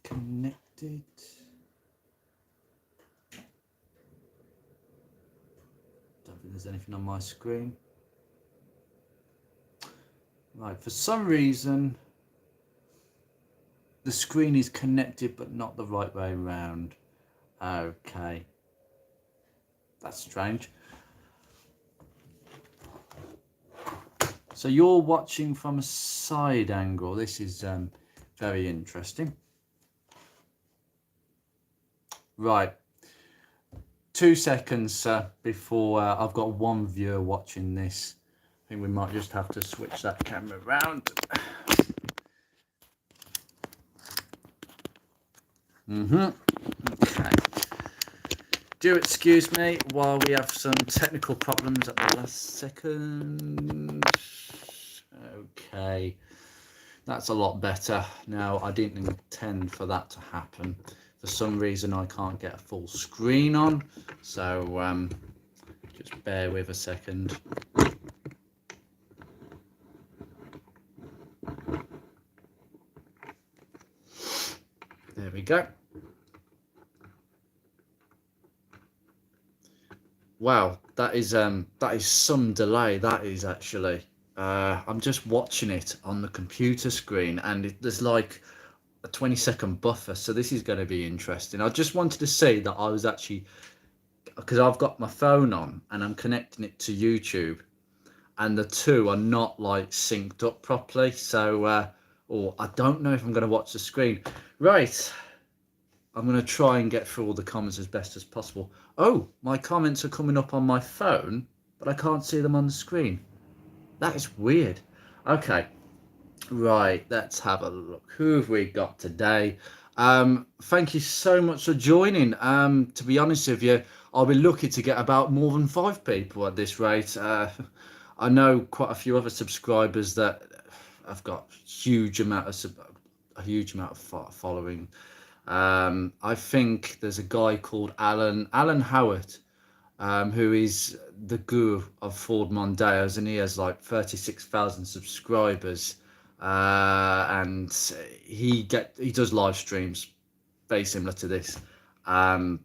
connected. Don't think there's anything on my screen. Right, for some reason the screen is connected but not the right way around. Okay, that's strange. So you're watching from a side angle. This is very interesting. Right, 2 seconds before I've got one viewer watching this. I think we might just have to switch that camera around. Okay. Do excuse me while we have some technical problems at the last second. Okay, that's a lot better. Now, I didn't intend for that to happen. For some reason, I can't get a full screen on, so just bear with a second. There we go. Wow, that is some delay. That is actually. I'm just watching it on the computer screen, and there's like a 20-second buffer. So this is going to be interesting. I just wanted to say that I was actually, because I've got my phone on and I'm connecting it to YouTube, and the two are not like synced up properly. So, or I don't know if I'm going to watch the screen. Right. I'm going to try and get through all the comments as best as possible. Oh, my comments are coming up on my phone, but I can't see them on the screen. That is weird. Okay, right, let's have a look. Who have we got today? Thank you so much for joining. To be honest with you, I'll be lucky to get about more than 5 people at this rate. I know quite a few other subscribers that have got a huge amount of following. I think there's a guy called Alan Howard, who is the guru of Ford Mondeos, and he has like 36,000 subscribers, and he does live streams very similar to this, and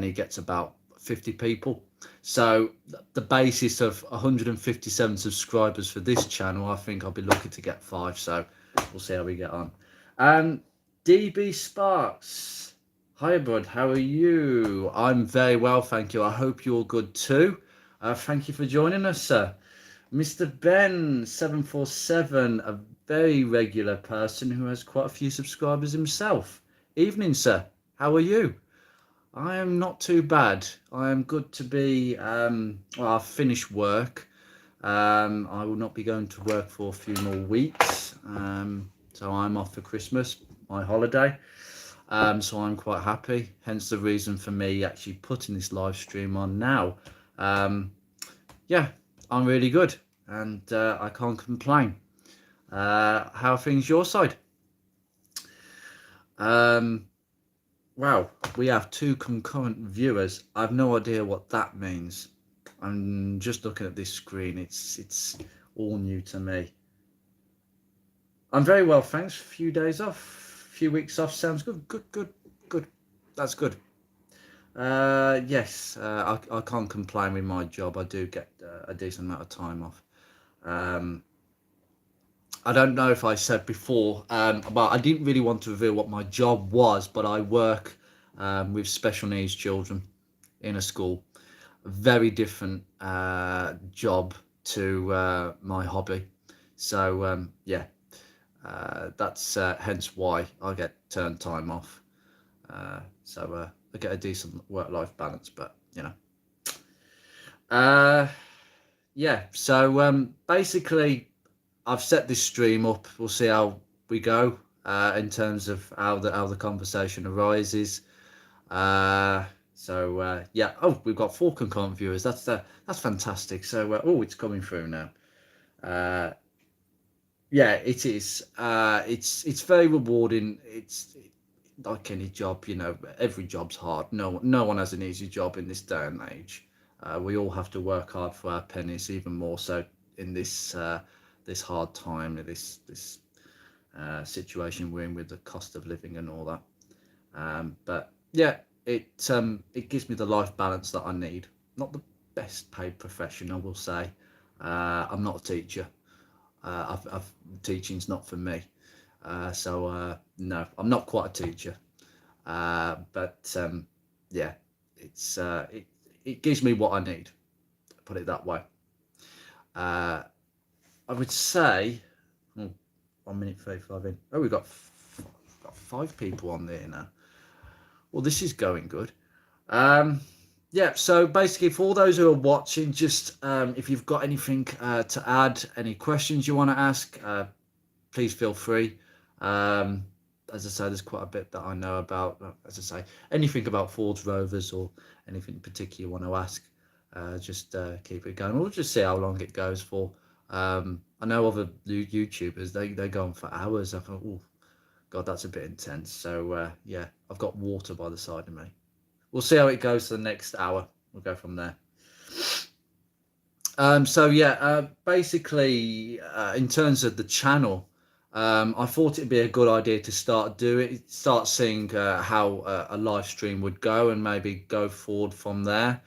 he gets about 50 people. So the basis of 157 subscribers for this channel, I think I'll be lucky to get 5. So we'll see how we get on. DB Sparks, hi bud, how are you? I'm very well, thank you. I hope you're good too. Thank you for joining us, sir. Mr. Ben 747, a very regular person who has quite a few subscribers himself. Evening, sir. How are you? I am not too bad. I am good to be. Well, I've finished work. I will not be going to work for a few more weeks. So I'm off for Christmas, my holiday. So I'm quite happy. Hence the reason for me actually putting this live stream on now. Yeah, I'm really good, and I can't complain. How are things your side? Wow, we have 2 concurrent viewers. I have no idea what that means. I'm just looking at this screen. It's all new to me. I'm very well, thanks. A few days off, a few weeks off. Sounds good. Good. That's good. Yes, I can't complain with my job. I do get a decent amount of time off. I don't know if I said before, but I didn't really want to reveal what my job was, but I work with special needs children in a school. A very different job to my hobby. So, yeah, that's hence why I get turn time off. So I get a decent work-life balance, but, you know. Yeah, so basically, I've set this stream up. We'll see how we go in terms of how the conversation arises. So yeah. Oh, we've got 4 concurrent viewers. That's fantastic. So oh, it's coming through now. Yeah, it is. It's very rewarding. It's like any job, you know. Every job's hard. No one has an easy job in this day and age. We all have to work hard for our pennies, even more so in this this hard time, this situation we're in with the cost of living and all that. But yeah, it gives me the life balance that I need. Not the best paid profession, I will say. I'm not a teacher. Teaching's not for me. No, I'm not quite a teacher. But yeah, it's it gives me what I need. Put it that way. Uh, I would say, oh, 1 minute 35 in. Oh, got 5 people on there now. Well, this is going good. Yeah, so basically, for all those who are watching, just if you've got anything to add, any questions you want to ask, please feel free. Um, as I say, there's quite a bit that I know about. As I say, anything about Fords, Rovers, or anything in particular you want to ask, just keep it going. We'll just see how long it goes for. I know other YouTubers, they go on for hours. I thought, oh, God, that's a bit intense. So, yeah, I've got water by the side of me. We'll see how it goes for the next hour. We'll go from there. Basically, in terms of the channel, I thought it'd be a good idea to start seeing how a live stream would go, and maybe go forward from there.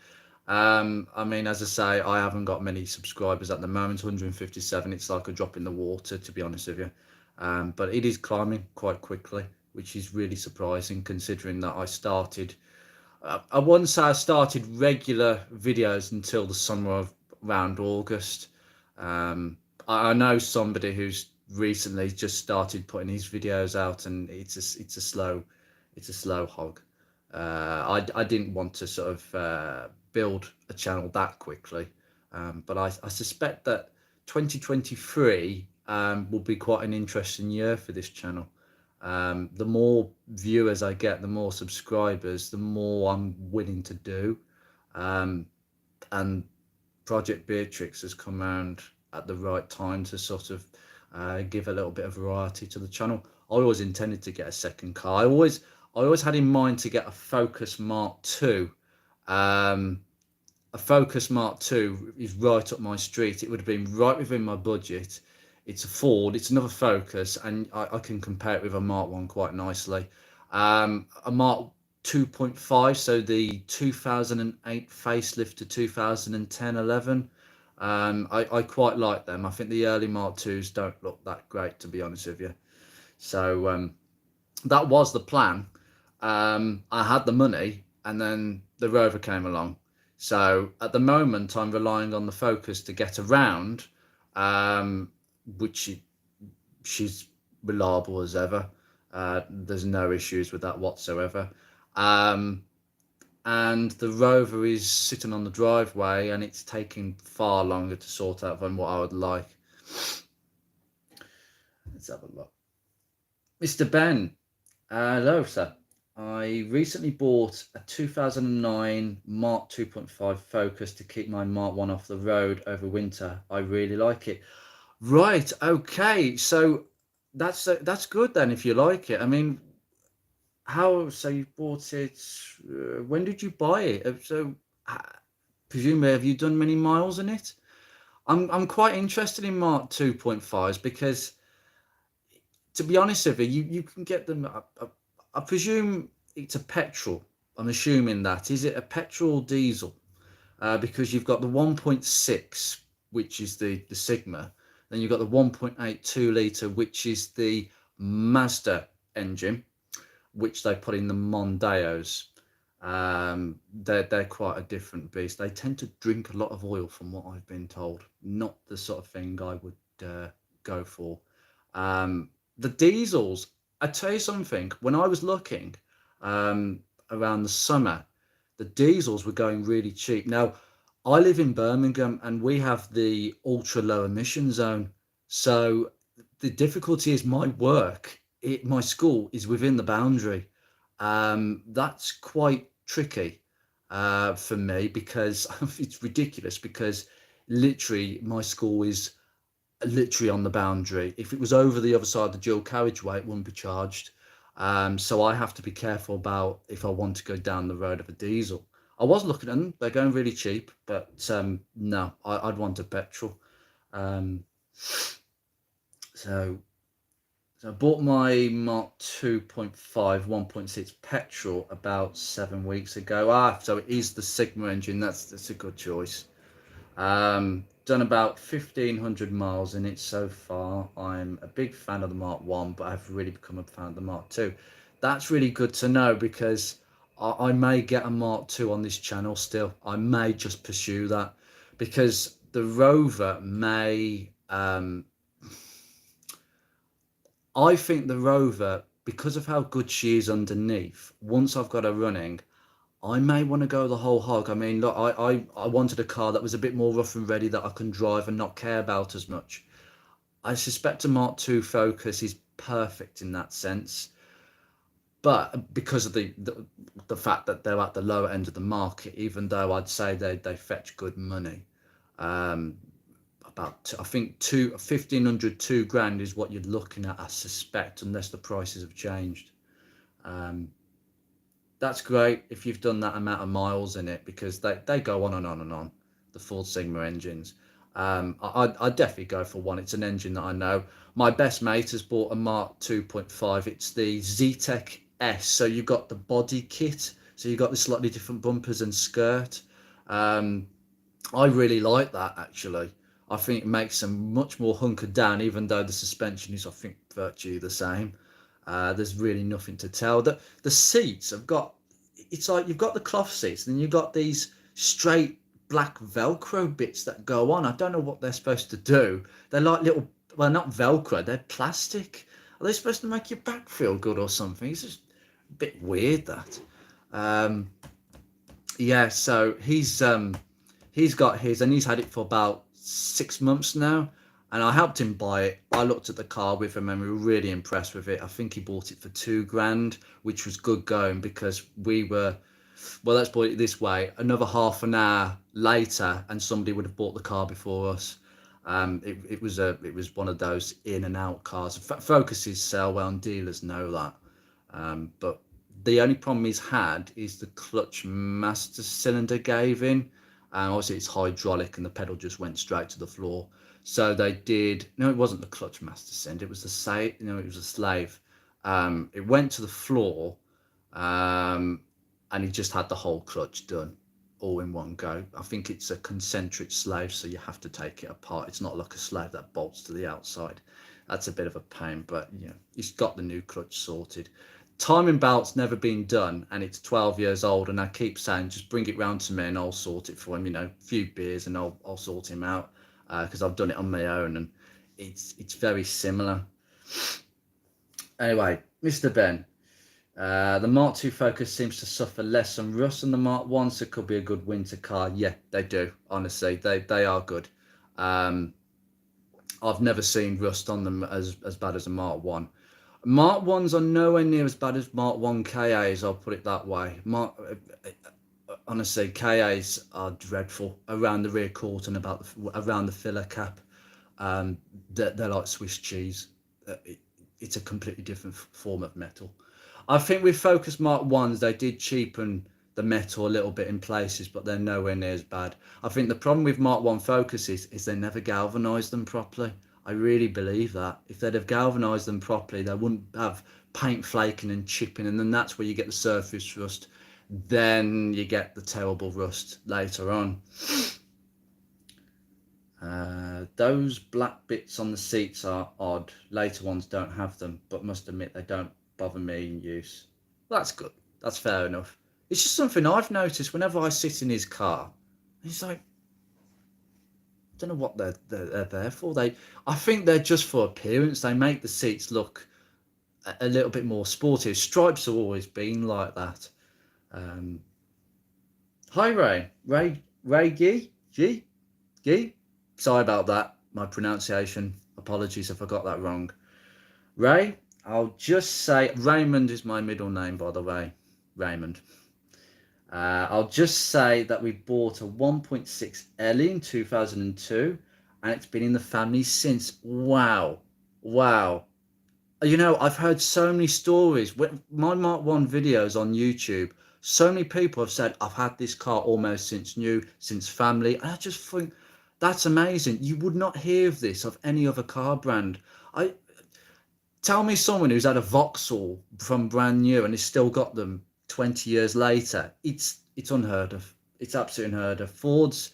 I mean, as I say, I haven't got many subscribers at the moment, 157. It's like a drop in the water, to be honest with you. But it is climbing quite quickly, which is really surprising considering that I wouldn't say I started regular videos until the summer of around August. I know somebody who's recently just started putting his videos out, and it's a slow hog. I didn't want to sort of build a channel that quickly, but I suspect that 2023 will be quite an interesting year for this channel. The more viewers I get, the more subscribers, the more I'm willing to do. And Project Beatrix has come around at the right time to sort of give a little bit of variety to the channel. I always intended to get a second car. I always had in mind to get a Focus Mark II. A Focus Mark II is right up my street. It would have been right within my budget. It's a Ford, it's another Focus, and I can compare it with a Mark 1 quite nicely. A Mark 2.5, so the 2008 facelift to 2010-11. I quite like them. I think the early Mark 2s don't look that great, to be honest with you. So that was the plan. I had the money, and then the Rover came along. So at the moment, I'm relying on the Focus to get around, which she's reliable as ever. There's no issues with that whatsoever. And the Rover is sitting on the driveway, and it's taking far longer to sort out than what I would like. Let's have a look. Mr. Ben, hello, sir. I recently bought a 2009 Mark 2.5 Focus to keep my Mark 1 off the road over winter. I really like it. Right, okay. So that's good then if you like it. I mean, so you bought it, when did you buy it? Presumably, have you done many miles in it? I'm quite interested in Mark 2.5s because, to be honest with you, you can get them. I presume it's a petrol. I'm assuming that. Is it a petrol or diesel? Because you've got the 1.6, which is the Sigma. Then you've got the 1.82 litre, which is the Mazda engine, which they put in the Mondeos. They're quite a different beast. They tend to drink a lot of oil, from what I've been told. Not the sort of thing I would go for. The diesels, I tell you something, when I was looking around the summer, the diesels were going really cheap. Now, I live in Birmingham, and we have the ultra low emission zone. So the difficulty is my school is within the boundary. That's quite tricky for me, because it's ridiculous, because literally my school is literally on the boundary. If it was over the other side of the dual carriageway, it wouldn't be charged. So I have to be careful about if I want to go down the road of a diesel. I was looking at them; they're going really cheap, but no, I'd want a petrol. So So I bought my Mark 2.5 1.6 petrol about 7 weeks ago. So it is the Sigma engine. That's a good choice. Done about 1,500 miles in it so far. I'm a big fan of the Mark 1, but I've really become a fan of the Mark 2. That's really good to know because I may get a Mark 2 on this channel still. I may just pursue that because the Rover may... I think the Rover, because of how good she is underneath, once I've got her running, I may want to go the whole hog. I mean, look, I wanted a car that was a bit more rough and ready that I can drive and not care about as much. I suspect a Mark II Focus is perfect in that sense. But because of the fact that they're at the lower end of the market, even though I'd say they fetch good money, about I think 1,500 2 grand is what you're looking at, I suspect, unless the prices have changed. That's great if you've done that amount of miles in it because they go on and on and on, the Ford Sigma engines. I'd definitely go for one. It's an engine that I know. My best mate has bought a Mark 2.5. It's the Z-Tech S. So you've got the body kit. So you've got the slightly different bumpers and skirt. I really like that actually. I think it makes them much more hunkered down, even though the suspension is, I think, virtually the same. There's really nothing to tell. The seats have got, it's like you've got the cloth seats, and then you've got these straight black Velcro bits that go on. I don't know what they're supposed to do. They're like little, well, not Velcro, they're plastic. Are they supposed to make your back feel good or something? It's just a bit weird that. Yeah, so he's got his and he's had it for about 6 months now, and I helped him buy it. I looked at the car with him and we were really impressed with it. I think he bought it for 2 grand, which was good going because we were, well, let's put it this way, another half an hour later and somebody would have bought the car before us. It was one of those in and out cars. Focuses sell well and dealers know that. But the only problem he's had is the clutch master cylinder gave in. Obviously it's hydraulic and the pedal just went straight to the floor. So they did, no, it wasn't the clutch master cylinder, it was the say, it was a slave. It went to the floor, and he just had the whole clutch done all in one go. I think it's a concentric slave, so you have to take it apart. It's not like a slave that bolts to the outside. That's a bit of a pain, but he's got the new clutch sorted. Timing belt's never been done, and it's 12 years old, and I keep saying just bring it round to me and I'll sort it for him, a few beers and I'll sort him out, because I've done it on my own and it's very similar. Anyway, Mr. Ben, the Mark II Focus seems to suffer less from rust than the Mark 1, so it could be a good winter car. Yeah, they do, honestly, they are good. I've never seen rust on them as bad as a Mark 1. Mark 1s are nowhere near as bad as Mark 1 KAs, I'll put it that way. Honestly, KAs are dreadful around the rear court and around the filler cap. They're like Swiss cheese. It's a completely different form of metal. I think with Focus Mark 1s, they did cheapen the metal a little bit in places, but they're nowhere near as bad. I think the problem with Mark 1 Focuses is they never galvanised them properly. I really believe that. If they'd have galvanised them properly, they wouldn't have paint flaking and chipping, and then that's where you get the surface rust. Then you get the terrible rust later on. Those black bits on the seats are odd. Later ones don't have them, but must admit they don't bother me in use. Well, that's good. That's fair enough. It's just something I've noticed whenever I sit in his car. He's like, I don't know what they're there for. I think they're just for appearance. They make the seats look a little bit more sporty. Stripes have always been like that. Hi Ray G. Sorry about that. My pronunciation. Apologies if I got that wrong. Ray, I'll just say Raymond is my middle name, by the way. Raymond. I'll just say that we bought a 1.6 Ellie in 2002, and it's been in the family since. Wow. I've heard so many stories. My Mark 1 videos on YouTube, so many people have said, I've had this car almost since new, since family. And I just think that's amazing. You would not hear of this of any other car brand. Tell me someone who's had a Vauxhall from brand new and has still got them 20 years later. It's unheard of. It's absolutely unheard of. Fords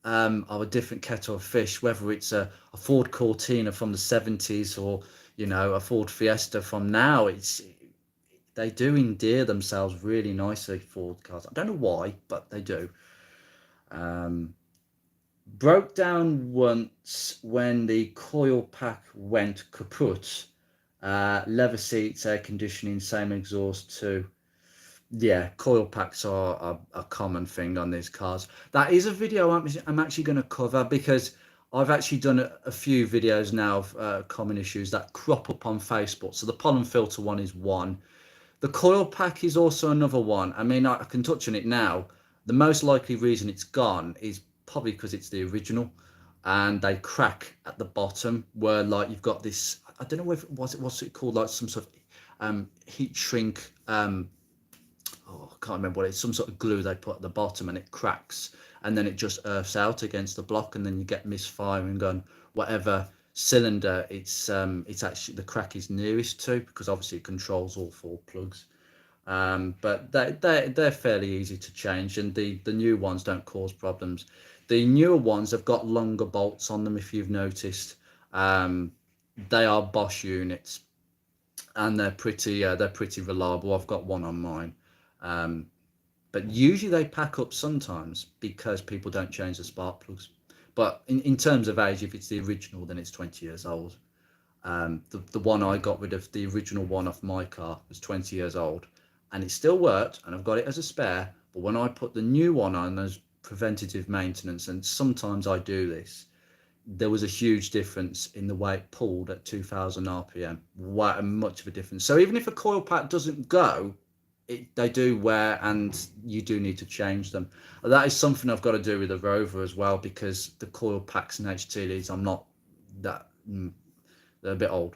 are a different kettle of fish, whether it's a Ford Cortina from the 70s or, a Ford Fiesta from now. They do endear themselves really nicely, Ford cars. I don't know why, but they do. Um, Broke down once when the coil pack went kaput. Leather seats, air conditioning, same exhaust too. Yeah, coil packs are a common thing on these cars. That is a video I'm actually going to cover because I've actually done a few videos now of common issues that crop up on Facebook. So the pollen filter one is one. The coil pack is also another one. I mean, I can touch on it now. The most likely reason it's gone is probably because it's the original and they crack at the bottom where like you've got this, I don't know if what's it called, like some sort of heat shrink, oh, I can't remember what it is, some sort of glue they put at the bottom and it cracks and then it just earths out against the block and then you get misfiring on whatever cylinder it's actually the crack is nearest to, because obviously it controls all four plugs. But they're fairly easy to change and the new ones don't cause problems. The newer ones have got longer bolts on them, if you've noticed. They are Bosch units and they're pretty reliable. I've got one on mine. Um, but usually they pack up sometimes because people don't change the spark plugs. But in terms of age, if it's the original, then it's 20 years old. The one I got rid of, the original one off my car, was 20 years old, and it still worked, and I've got it as a spare. But when I put the new one on as preventative maintenance, and sometimes I do this, there was a huge difference in the way it pulled at 2000 RPM. What much of a difference. So even if a coil pack doesn't go, they do wear and you do need to change them. That is something I've got to do with the Rover as well, because the coil packs and HTDs, I'm not that, they're a bit old.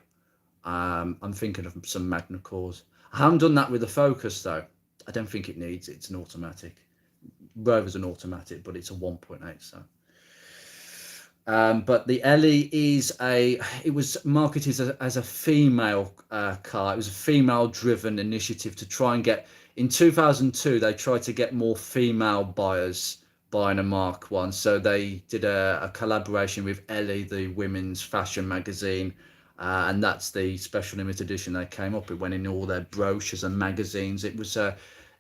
I'm thinking of some Magna Cores. I haven't done that with the Focus though. I don't think it needs it. It's an automatic. Rover's an automatic, but it's a 1.8. So but the Ellie it was marketed as a female car. It was a female driven initiative to try and get, in 2002 they tried to get more female buyers buying a Mark 1. So they did a collaboration with Ellie, the women's fashion magazine, and that's the special limited edition they came up with, went in all their brochures and magazines. It was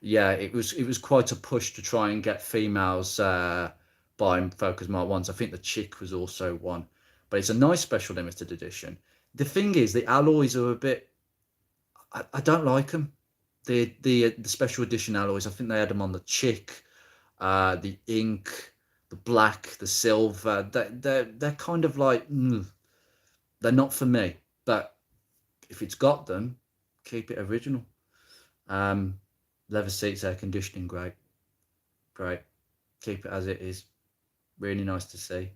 yeah, it was quite a push to try and get females buying Focus Mark 1s. I think the Chick was also one, but it's a nice special limited edition. The thing is, the alloys are a bit, I don't like them. The special edition alloys, I think they had them on the Chick, the ink, the black, the silver. They're kind of like, they're not for me. But if it's got them, keep it original. Um, Leather seats, air conditioning, great, great. Keep it as it is. Really nice to see.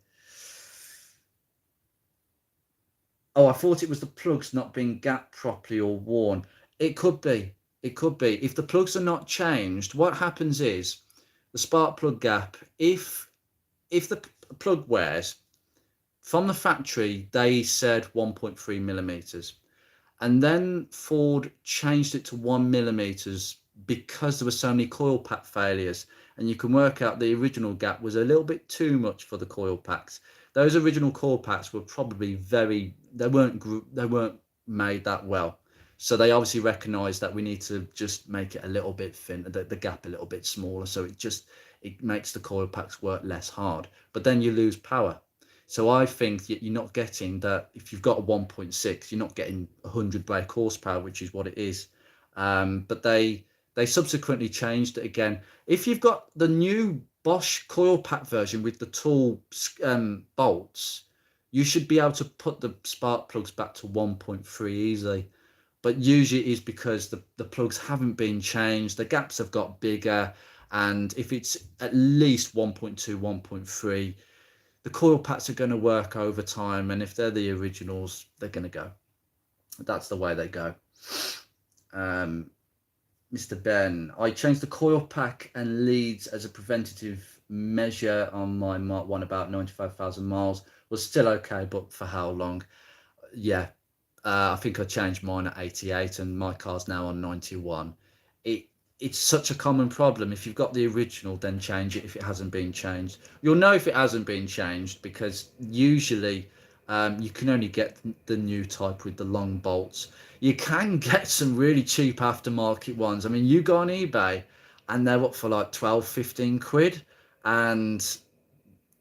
Oh, I thought it was the plugs not being gapped properly or worn. It could be. It could be. If the plugs are not changed, what happens is the spark plug gap, if the plug wears, from the factory, they said 1.3 millimeters. And then Ford changed it to 1 millimeters because there were so many coil pack failures. And you can work out the original gap was a little bit too much for the coil packs. Those original coil packs were probably they weren't made that well. So they obviously recognized that we need to just make it a little bit thin, the gap a little bit smaller. So it makes the coil packs work less hard, but then you lose power. So I think you're not getting that. If you've got a 1.6, you're not getting 100 brake horsepower, which is what it is. But they subsequently changed it again. If you've got the new Bosch coil pack version with the tall bolts, you should be able to put the spark plugs back to 1.3 easily. But usually it is because the plugs haven't been changed, the gaps have got bigger, and if it's at least 1.2, 1.3, the coil packs are going to work over time, and if they're the originals, they're going to go. That's the way they go. Mr. Ben, I changed the coil pack and leads as a preventative measure on my Mark 1, about 95,000 miles. Was still okay, but for how long? Yeah, I think I changed mine at 88 and my car's now on 91. It it's such a common problem. If you've got the original, then change it if it hasn't been changed. You'll know if it hasn't been changed because usually you can only get the new type with the long bolts. You can get some really cheap aftermarket ones. I mean, you go on eBay and they're up for like 12, 15 quid. And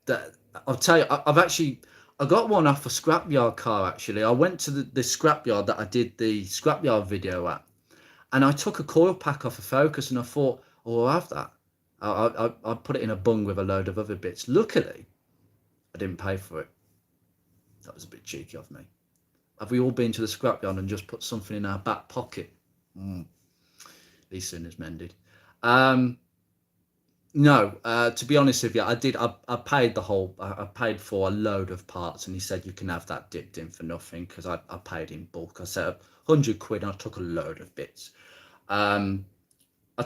that, I'll tell you, I've actually I got one off a scrapyard car. Actually, I went to the scrapyard that I did the scrapyard video at, and I took a coil pack off a Focus, and I thought, oh, I'll have that. I put it in a bung with a load of other bits. Luckily, I didn't pay for it. That was a bit cheeky of me. Have we all been to the scrapyard and just put something in our back pocket? These sinners mended. No, to be honest with you, I did. I paid the whole. I paid for a load of parts, and he said you can have that dipped in for nothing because I paid in bulk. I said 100 quid, and I took a load of bits. I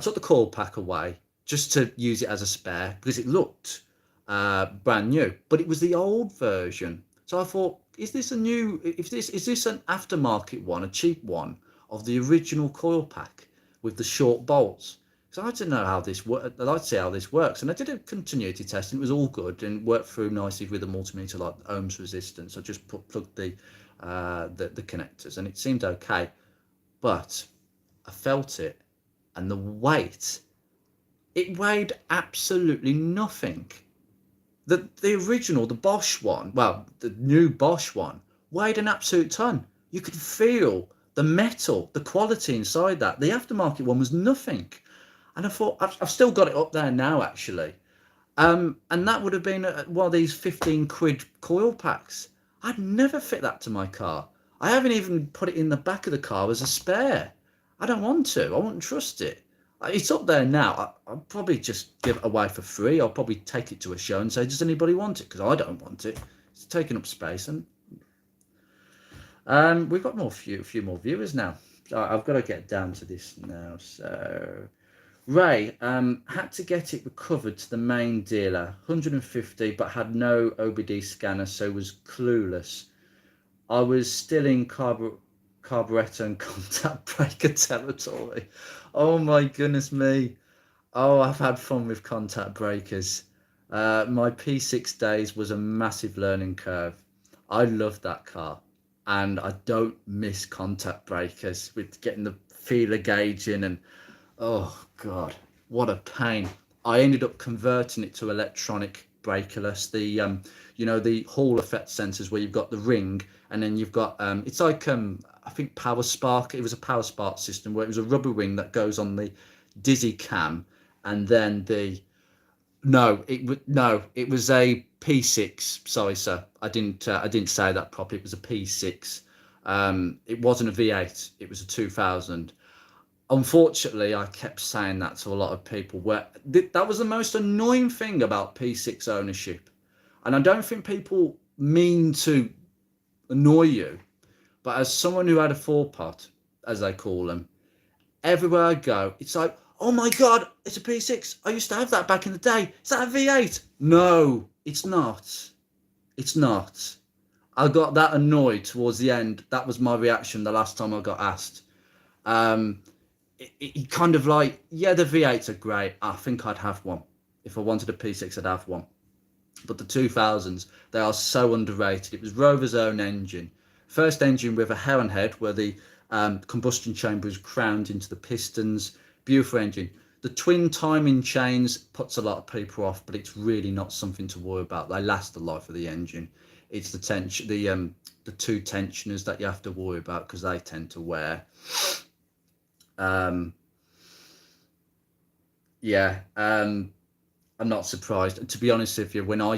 took the coil pack away just to use it as a spare because it looked brand new, but it was the old version. So I thought, is this a new? Is this an aftermarket one, a cheap one of the original coil pack with the short bolts? So I didn't know how this worked. I'd like to see how this works, and I did a continuity test, and it was all good and worked through nicely with the multimeter, like ohms resistance. I just plugged the connectors, and it seemed okay. But I felt it, and the weight, it weighed absolutely nothing. The original, the Bosch one, well, the new Bosch one, weighed an absolute ton. You could feel the metal, the quality inside that. The aftermarket one was nothing. And I thought, I've still got it up there now, actually. And that would have been one of these 15 quid coil packs. I'd never fit that to my car. I haven't even put it in the back of the car as a spare. I don't want to. I won't trust it. It's up there now. I'll probably just give it away for free. I'll probably take it to a show and say, does anybody want it? Because I don't want it. It's taking up space. And we've got a few more viewers now. I've got to get down to this now. So... Ray had to get it recovered to the main dealer, 150, but had no OBD scanner, so was clueless. I was still in carburetor and contact breaker territory. Oh my goodness me. Oh, I've had fun with contact breakers. My P6 days was a massive learning curve. I love that car, and I don't miss contact breakers with getting the feeler gauge in and oh God, what a pain. I ended up converting it to electronic brakeless, the the Hall effect sensors where you've got the ring and then you've got it's like I think Power Spark. It was a Power Spark system where it was a rubber ring that goes on the Dizzy cam, and then it was a P6. Sorry, sir, I didn't say that properly. It was a P6. It wasn't a V8. It was a 2000. Unfortunately, I kept saying that to a lot of people. That was the most annoying thing about P6 ownership, and I don't think people mean to annoy you, but as someone who had a four-pot, as they call them, everywhere I go, it's like, oh my God, it's a P6. I used to have that back in the day. Is that a V8? No, it's not. It's not. I got that annoyed towards the end. That was my reaction the last time I got asked. It kind of like, yeah, the V8s are great. I think I'd have one. If I wanted a P6, I'd have one. But the 2000s, they are so underrated. It was Rover's own engine. First engine with a heron head where the combustion chamber is crowned into the pistons. Beautiful engine. The twin timing chains puts a lot of people off, but it's really not something to worry about. They last the life of the engine. It's the two tensioners that you have to worry about because they tend to wear. I'm not surprised. To be honest with you, when I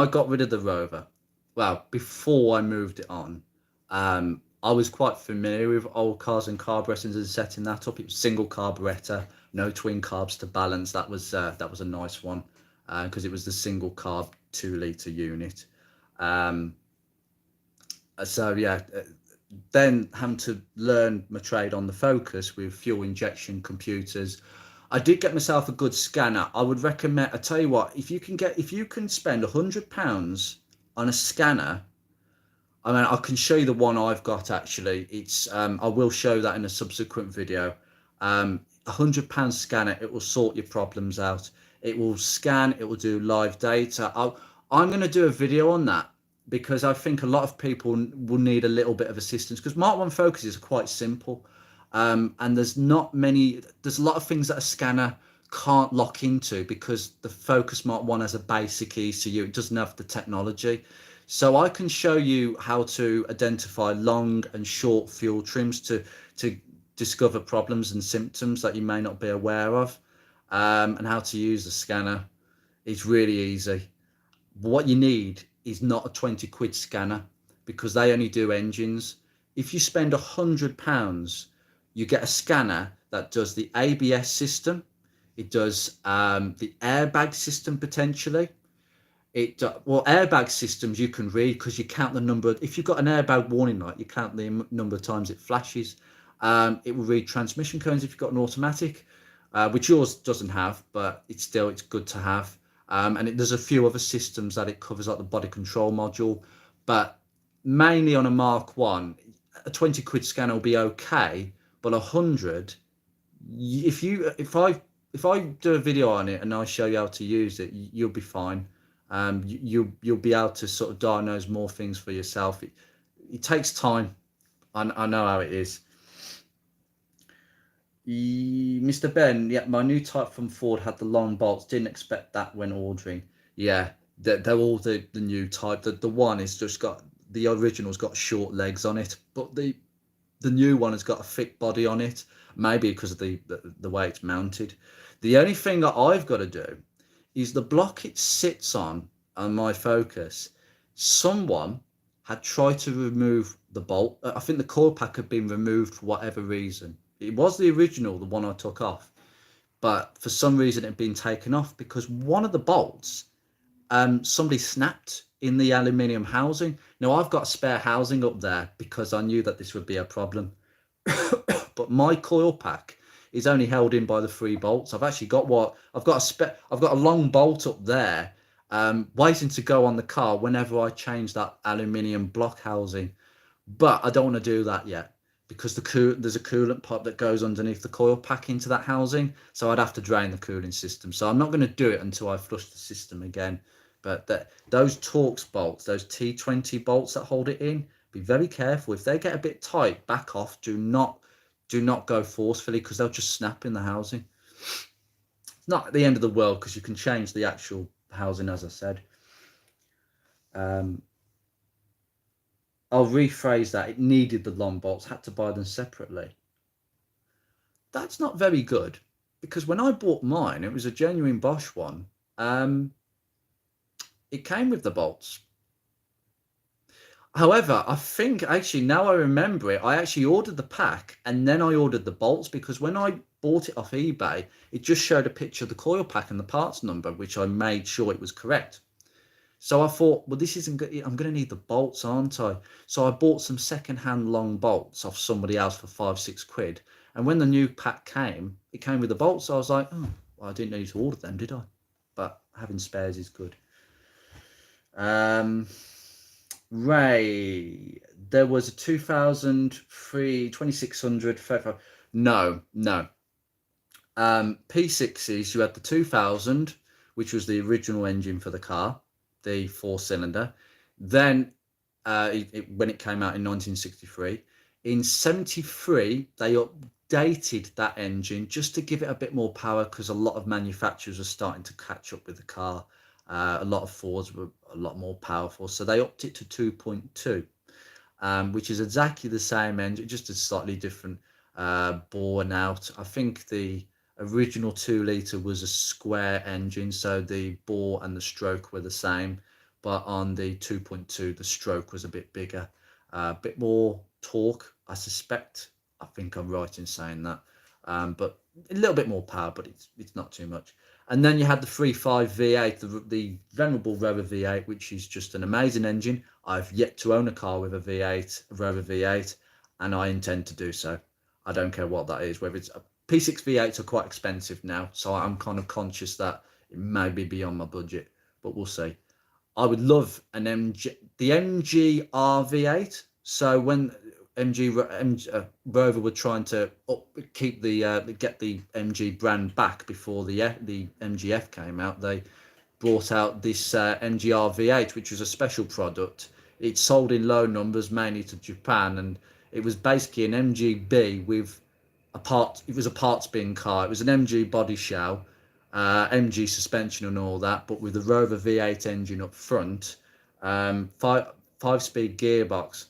got rid of the Rover, well, before I moved it on, I was quite familiar with old cars and carburetors and setting that up. It was single carburetor, no twin carbs to balance. That was a nice one because it was the single carb 2-litre unit. Then having to learn my trade on the Focus with fuel injection computers. I did get myself a good scanner. I would recommend, I tell you what, if you can spend £100 on a scanner, I mean, I can show you the one I've got actually. It's I will show that in a subsequent video. £100 scanner, it will sort your problems out. It will scan, it will do live data. I'm going to do a video on that because I think a lot of people will need a little bit of assistance because Mark 1 focuses are quite simple. And there's not many, there's a lot of things that a scanner can't lock into because the Focus Mark 1 has a basic ECU, it doesn't have the technology. So I can show you how to identify long and short fuel trims to discover problems and symptoms that you may not be aware of, and how to use the scanner. It's really easy. What you need is not a 20 quid scanner because they only do engines. If you spend £100, you get a scanner that does the ABS system, it does the airbag system potentially. Well, airbag systems you can read because you count the number. If you've got an airbag warning light, you count the number of times it flashes. It will read transmission cones if you've got an automatic, which yours doesn't have, but it's good to have. And there's a few other systems that it covers, like the body control module, but mainly on a Mark 1, a 20 quid scanner will be okay, but 100, if I do a video on it and I show you how to use it, you'll be fine. You'll be able to sort of diagnose more things for yourself. It takes time. I know how it is. Mr. Ben, yeah, my new Type from Ford had the long bolts. Didn't expect that when ordering. Yeah, they're all the new Type. The one is just got, the original's got short legs on it, but the new one has got a thick body on it. Maybe because of the way it's mounted. The only thing that I've got to do is the block it sits on my Focus. Someone had tried to remove the bolt. I think the coil pack had been removed for whatever reason. It was the original, the one I took off, but for some reason it had been taken off because one of the bolts, somebody snapped in the aluminium housing. Now I've got spare housing up there because I knew that this would be a problem. But my coil pack is only held in by the 3 bolts. I've actually got I've got a long bolt up there, waiting to go on the car whenever I change that aluminium block housing. But I don't want to do that yet because there's a coolant pipe that goes underneath the coil pack into that housing, so I'd have to drain the cooling system. So I'm not going to do it until I flush the system again. But those Torx bolts, those T20 bolts that hold it in, be very careful. If they get a bit tight, back off. Do not go forcefully because they'll just snap in the housing. It's not the end of the world because you can change the actual housing, as I said. I'll rephrase that. It needed the long bolts, had to buy them separately. That's not very good because when I bought mine, it was a genuine Bosch one. It came with the bolts. However, I think actually now I remember it, I actually ordered the pack and then I ordered the bolts because when I bought it off eBay, it just showed a picture of the coil pack and the parts number, which I made sure it was correct. So I thought, well, this isn't good. I'm going to need the bolts, aren't I? So I bought some second-hand long bolts off somebody else for 5-6 quid. And when the new pack came, it came with the bolts. So I was like, oh, well, I didn't need to order them, did I? But having spares is good. Ray, there was a 2003 2600. No. P6s, you had the 2000, which was the original engine for the car, the 4-cylinder. Then when it came out in 1963, in 73 they updated that engine just to give it a bit more power because a lot of manufacturers were starting to catch up with the car. A lot of Fords were a lot more powerful, so they upped it to 2.2, which is exactly the same engine, just a slightly different bore and out. I think the original 2-litre was a square engine, so the bore and the stroke were the same, but on the 2.2 the stroke was a bit bigger, a bit more torque, I suspect. I think I'm right in saying that, but a little bit more power, but it's not too much. And then you had the 3.5 V8, the venerable Rover V8, which is just an amazing engine. I've yet to own a car with a V8, a Rover V8, and I intend to do so. I don't care what that is, whether it's P6 V8s are quite expensive now, so I'm kind of conscious that it may be beyond my budget, but we'll see. I would love an the MG RV8. So when Rover were trying to keep get the MG brand back before the MGF came out, they brought out this MG RV8, which was a special product. It sold in low numbers, mainly to Japan, and it was basically an MGB with it was a parts bin car. It was an MG body shell, MG suspension and all that, but with the Rover V8 engine up front, five speed gearbox.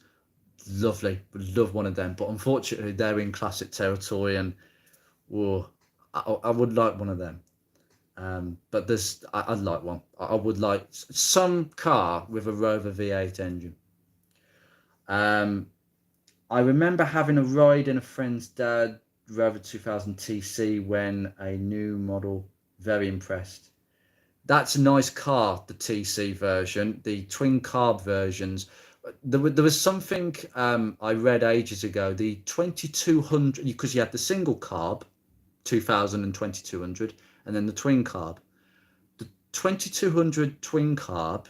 Lovely, would love one of them, but unfortunately they're in classic territory, and whoa, I would like one of them. But I'd like one. I would like some car with a Rover V8 engine. Um, I remember having a ride in a friend's dad Rover 2000 TC when a new model. Very impressed. That's a nice car, the TC version. The twin carb versions. There was something I read ages ago. The 2200, because you had the single carb, 2000 and 2200, and then the twin carb. The 2200 twin carb,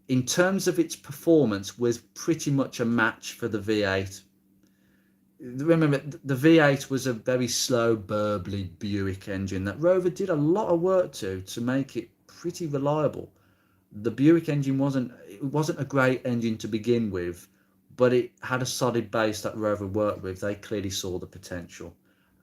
in terms of its performance, was pretty much a match for the V8. Remember, the V8 was a very slow, burbly Buick engine that Rover did a lot of work to make it pretty reliable. The Buick engine wasn't a great engine to begin with, but it had a solid base that Rover worked with. They clearly saw the potential.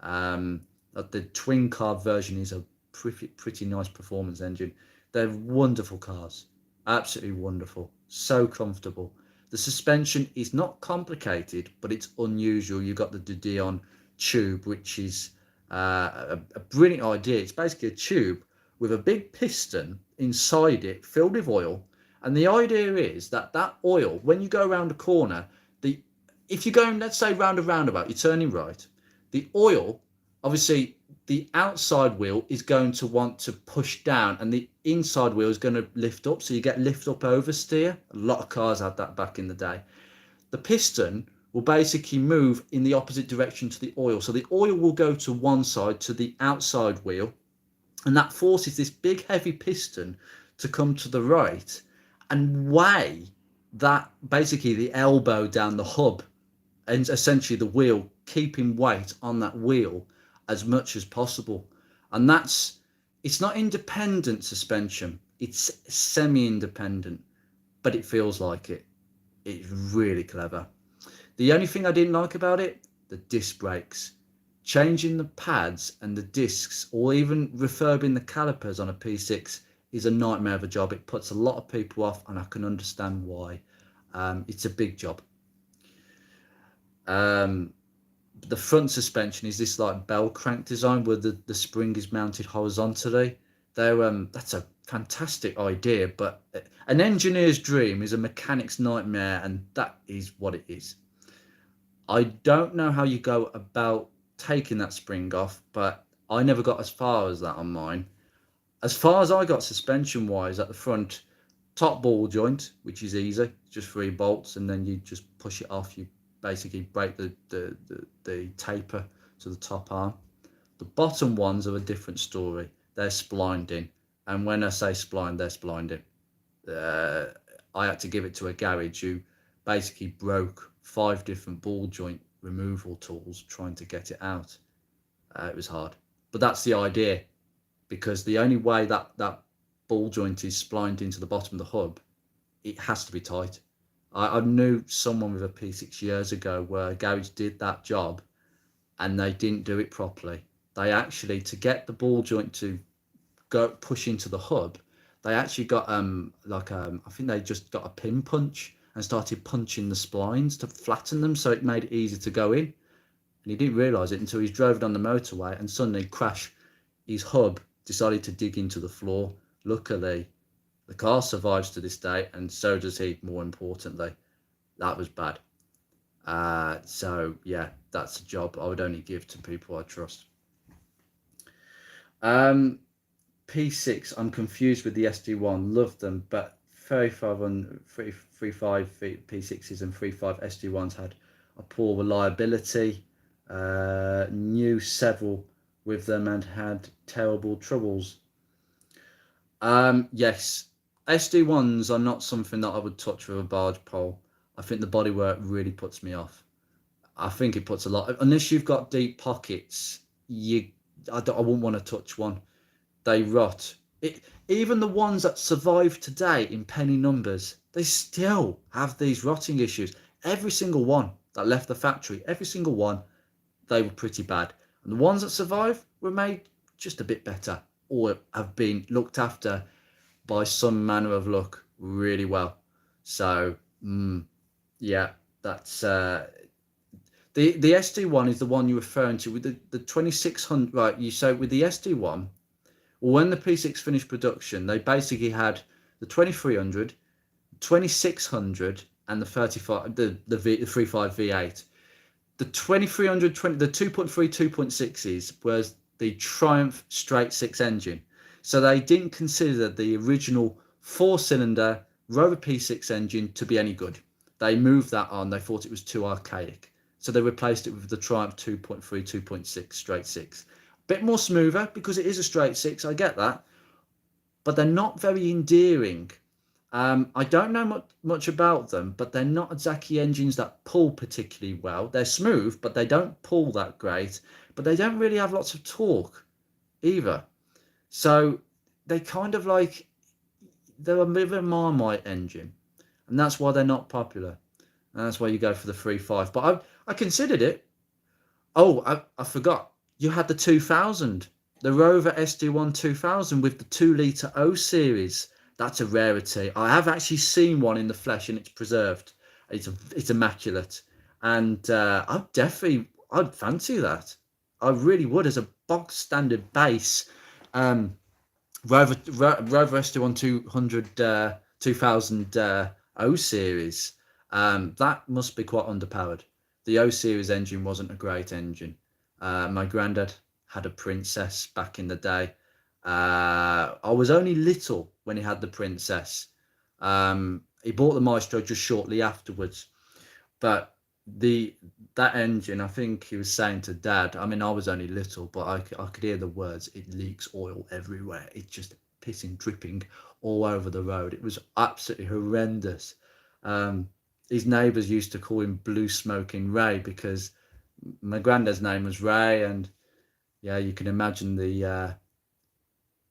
The twin carb version is a pretty nice performance engine. They're wonderful cars, absolutely wonderful, so comfortable. The suspension is not complicated, but it's unusual. You've got the Dion tube, which is a brilliant idea. It's basically a tube with a big piston inside it filled with oil. And the idea is that that oil, when you go around a corner, if you're going, let's say, round a roundabout, you're turning right, the oil, obviously, the outside wheel is going to want to push down and the inside wheel is going to lift up. So you get lift up oversteer. A lot of cars had that back in the day. The piston will basically move in the opposite direction to the oil. So the oil will go to one side, to the outside wheel, and that forces this big heavy piston to come to the right and weigh that, basically the elbow down the hub, and essentially the wheel, keeping weight on that wheel as much as possible. And it's not independent suspension, it's semi-independent, but it feels like it. It's really clever. The only thing I didn't like about it, the disc brakes. Changing the pads and the discs, or even refurbing the calipers on a P6, is a nightmare of a job. It puts a lot of people off, and I can understand why. It's a big job. The front suspension is this like bell crank design where the spring is mounted horizontally. That's a fantastic idea, but an engineer's dream is a mechanic's nightmare, and that is what it is. I don't know how you go about taking that spring off, but I never got as far as that on mine. As far as I got suspension wise, at the front, top ball joint, which is easy, just 3 bolts, and then you just push it off. You basically break the taper to the top arm. The bottom ones are a different story. They're splined in, and when I say splined, they're splined in. I had to give it to a garage who basically broke 5 different ball joint removal tools trying to get it out. It was hard, but that's the idea, because the only way that ball joint is splined into the bottom of the hub, it has to be tight. I knew someone with a P6 years ago where a garage did that job and they didn't do it properly. They actually, to get the ball joint to go push into the hub, they actually got I think they just got a pin punch and started punching the splines to flatten them so it made it easy to go in. And he didn't realise it until he drove it on the motorway and suddenly crash. His hub decided to dig into the floor. Luckily, the car survives to this day, and so does he, more importantly. That was bad. So, yeah, that's a job I would only give to people I trust. P6, I'm confused with the SD1. Love them, but 35 P6s and 35 SD1s had a poor reliability. Knew several with them and had terrible troubles. Yes, SD1s are not something that I would touch with a barge pole. I think the bodywork really puts me off. I think it puts a lot, unless you've got deep pockets, I wouldn't want to touch one. They rot. Even the ones that survive today in penny numbers, they still have these rotting issues. Every single one that left the factory, every single one, they were pretty bad. And the ones that survive were made just a bit better, or have been looked after by some manner of luck really well. So, yeah, that's the SD1 is the one you're referring to with the 2600. Right, you so with the SD1. Well, when the P6 finished production, they basically had the 2300, 2600, and the 35, the 35 V8. The 2300, the 2.3, 2.6s was the Triumph straight six engine. So they didn't consider the original four-cylinder Rover P6 engine to be any good. They moved that on. They thought it was too archaic. So they replaced it with the Triumph 2.3, 2.6 straight six. Bit more smoother because it is a straight six. I get that. But they're not very endearing. I don't know much about them, but they're not exactly engines that pull particularly well. They're smooth, but they don't pull that great. But they don't really have lots of torque either. So they kind of like, they're a bit of a Marmite engine. And that's why they're not popular. And that's why you go for the 3.5. But I considered it. Oh, I forgot. You had the 2000. The Rover SD1 2000 with the 2-litre O series. That's a rarity. I have actually seen one in the flesh and it's preserved. It's immaculate. And I'd fancy that. I really would as a box standard base. Rover SD1 200 2000 O series. That must be quite underpowered. The O series engine wasn't a great engine. My granddad had a Princess back in the day. I was only little when he had the Princess. He bought the Maestro just shortly afterwards. But that engine, I think he was saying to Dad, I mean, I was only little, but I could hear the words, it leaks oil everywhere. It's just pissing, dripping all over the road. It was absolutely horrendous. His neighbours used to call him Blue Smoking Ray because my granddad's name was Ray, and yeah, you can imagine the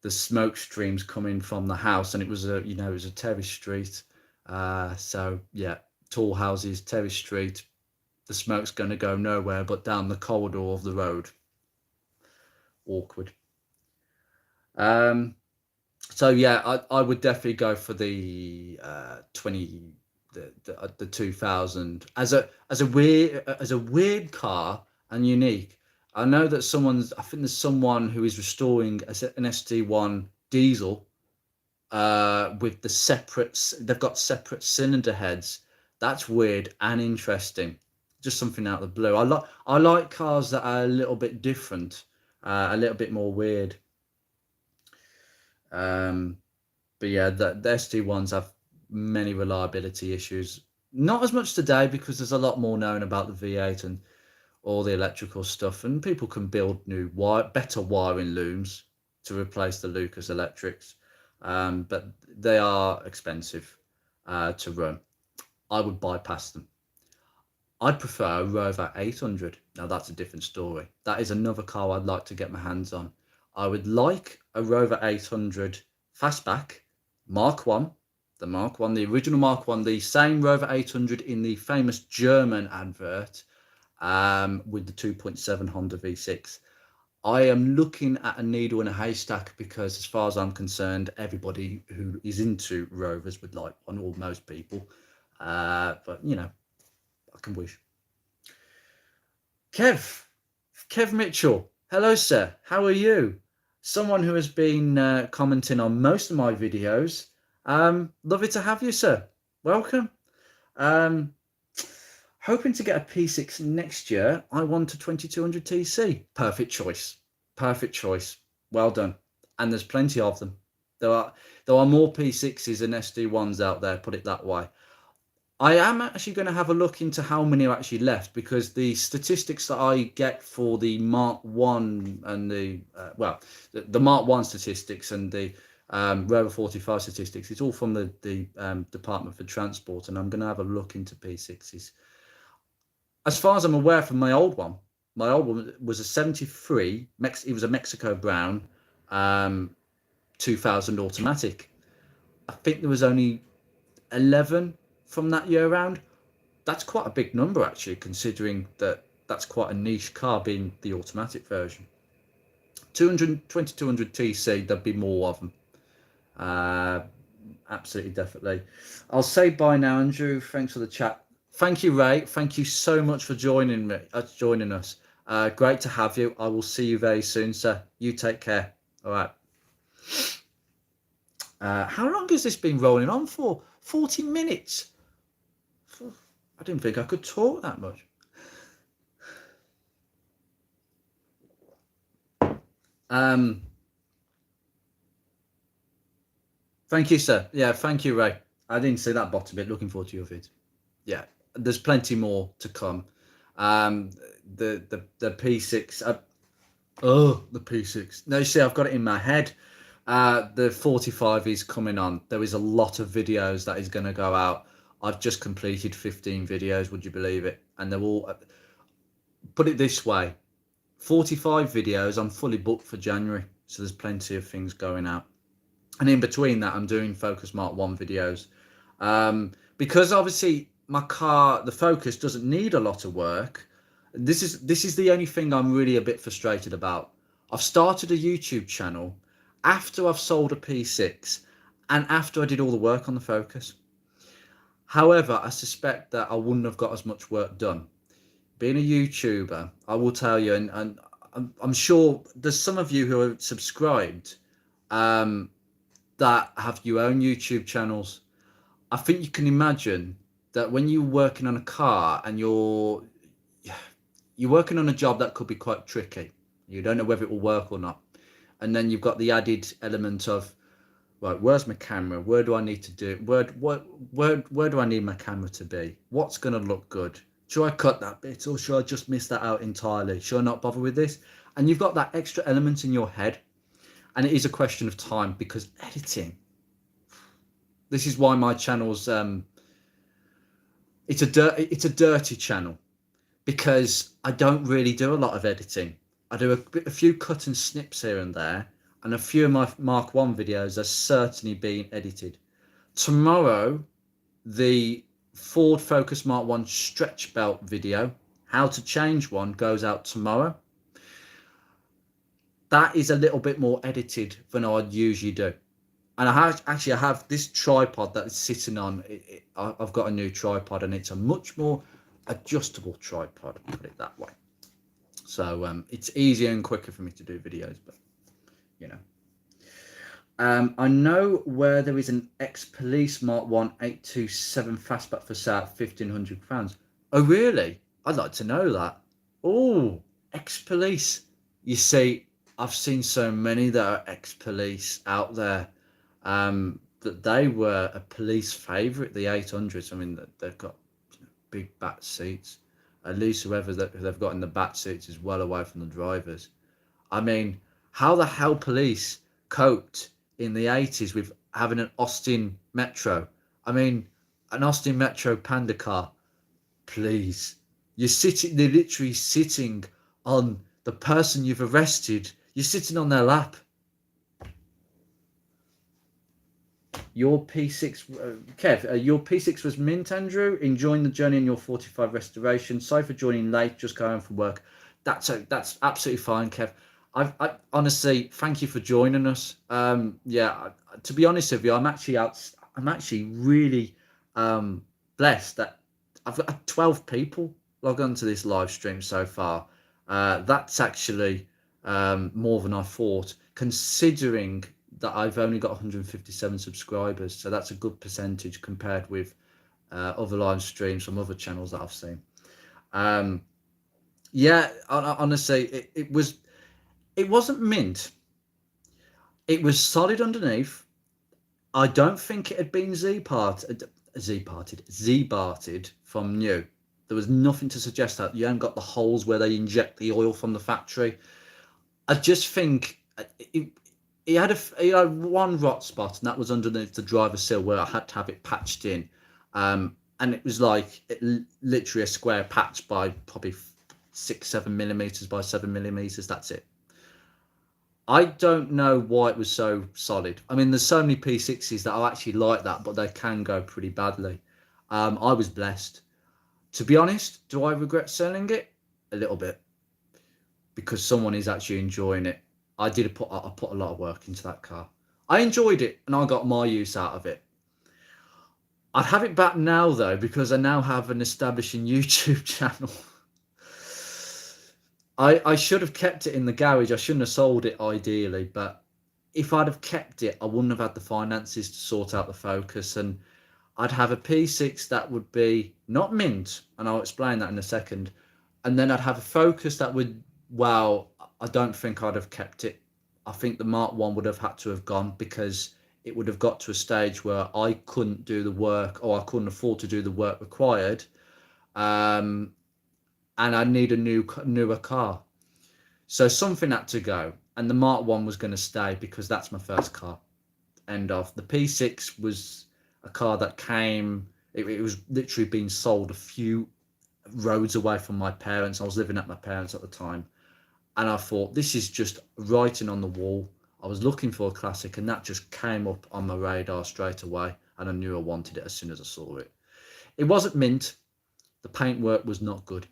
smoke streams coming from the house, and it was it was a terrace street. So yeah, tall houses, terrace street. The smoke's going to go nowhere but down the corridor of the road. Awkward. So yeah, I would definitely go for the 2000 as a weird car and unique. I know that I think there's someone who is restoring an SD1 diesel with they've got separate cylinder heads. That's weird and interesting. Just something out of the blue. I like cars that are a little bit different, a little bit more weird. But yeah, the SD1s have many reliability issues. Not as much today because there's a lot more known about the V8 and all the electrical stuff, and people can build better wiring looms to replace the Lucas electrics. But they are expensive to run. I would bypass them. I'd prefer a Rover 800. Now that's a different story. That is another car I'd like to get my hands on. I would like a Rover 800 fastback, Mark 1, the original Mark 1, the same Rover 800 in the famous German advert with the 2.7 Honda V6. I am looking at a needle in a haystack because as far as I'm concerned, everybody who is into Rovers would like one, or most people. But, I can wish. Kev Mitchell. Hello, sir. How are you? Someone who has been commenting on most of my videos. Lovely to have you, sir. Welcome. Hoping to get a P6 next year. I want a 2200 TC. Perfect choice. Perfect choice. Well done. And there's plenty of them. There are more P6s than SD1s out there, put it that way. I am actually going to have a look into how many are actually left, because the statistics that I get for the Mark 1 and the Mark 1 statistics and the Rover 45 statistics. It's all from the Department for Transport, and I'm going to have a look into P6s. As far as I'm aware from my old one was a 73. It was a Mexico Brown 2000 automatic. I think there was only 11 from that year round. That's quite a big number, actually, considering that that's quite a niche car, being the automatic version. 2200 TC, there'd be more of them. Absolutely, definitely. I'll say bye now, Andrew. Thanks for the chat. Thank you, Ray. Thank you so much for joining us. Great to have you. I will see you very soon, sir. You take care. All right. How long has this been rolling on for? 40 minutes. I didn't think I could talk that much. Thank you, sir. Yeah, thank you, Ray. I didn't see that bottom bit. Looking forward to your vid. Yeah, there's plenty more to come. The P6. The P6. No, you see, I've got it in my head. The 45 is coming on. There is a lot of videos that is going to go out. I've just completed 15 videos. Would you believe it? And they're all. Put it this way: 45 videos. I'm fully booked for January, so there's plenty of things going out. And in between that, I'm doing Focus Mark 1 videos. Because obviously my car, the Focus, doesn't need a lot of work. This is the only thing I'm really a bit frustrated about. I've started a YouTube channel after I've sold a P6 and after I did all the work on the Focus. However, I suspect that I wouldn't have got as much work done. Being a YouTuber, I will tell you, and I'm sure there's some of you who are subscribed that have your own YouTube channels. I think you can imagine that when you're working on a car and you're working on a job that could be quite tricky, you don't know whether it will work or not, and then you've got the added element of, right, where's my camera? Where do I need to do it? Where do I need my camera to be? What's going to look good? Should I cut that bit, or should I just miss that out entirely? Should I not bother with this? And you've got that extra element in your head. And it is a question of time, because editing, this is why my channel's it's a dirty channel, because I don't really do a lot of editing. I do a few cut and snips here and there, and a few of my Mark 1 videos are certainly being edited. Tomorrow, the Ford Focus Mark 1 stretch belt video, how to change one, goes out tomorrow. That is a little bit more edited than I'd usually do. And I have this tripod that is sitting on. I've got a new tripod, and it's a much more adjustable tripod, put it that way. So it's easier and quicker for me to do videos, but you know. I know where there is an ex-police Mark 1 827 fastback for sale at £1,500. Oh, really? I'd like to know that. Oh, ex-police. You see, I've seen so many that are ex-police out there, that they were a police favourite, the 800s. I mean, they've got big back seats. At least whoever they've got in the back seats is well away from the drivers. I mean, how the hell police coped in the 80s with having an Austin Metro? I mean, an Austin Metro Panda car, please. They're literally sitting on the person you've arrested. You're sitting on their lap. Your P6, Kev, your P6 was mint, Andrew. Enjoying the journey in your 45 restoration. Sorry for joining late, just going home from work. That's absolutely fine, Kev. I honestly, thank you for joining us. Yeah, to be honest with you, I'm actually really blessed that I've got 12 people log on to this live stream so far. That's actually more than I thought, considering that I've only got 157 subscribers. So that's a good percentage compared with other live streams from other channels that I've seen. Yeah, honestly, it wasn't mint. It was solid underneath. I don't think it had been Z-barted from new. There was nothing to suggest that. You haven't got the holes where they inject the oil from the factory. I just think it he had one rot spot, and that was underneath the driver's sill where I had to have it patched in. And it was like literally a square patch by probably 6-7 millimeters by 7 millimeters. That's it. I don't know why it was so solid. I mean, there's so many P60s that are actually like that, but they can go pretty badly. I was blessed. To be honest, do I regret selling it? A little bit, because someone is actually enjoying it. I put a lot of work into that car. I enjoyed it, and I got my use out of it. I'd have it back now though, because I now have an establishing YouTube channel. I should have kept it in the garage. I shouldn't have sold it ideally, but if I'd have kept it, I wouldn't have had the finances to sort out the Focus, and I'd have a P6 that would be not mint, and I'll explain that in a second. And then I'd have a Focus that would, well, I don't think I'd have kept it. I think the Mark 1 would have had to have gone, because it would have got to a stage where I couldn't do the work, or I couldn't afford to do the work required. And I need a newer car. So something had to go. And the Mark 1 was going to stay, because that's my first car. End of. The P6 was a car that came, it was literally being sold a few roads away from my parents. I was living at my parents at the time. And I thought, this is just writing on the wall. I was looking for a classic, and that just came up on my radar straight away. And I knew I wanted it as soon as I saw it. It wasn't mint. The paintwork was not good.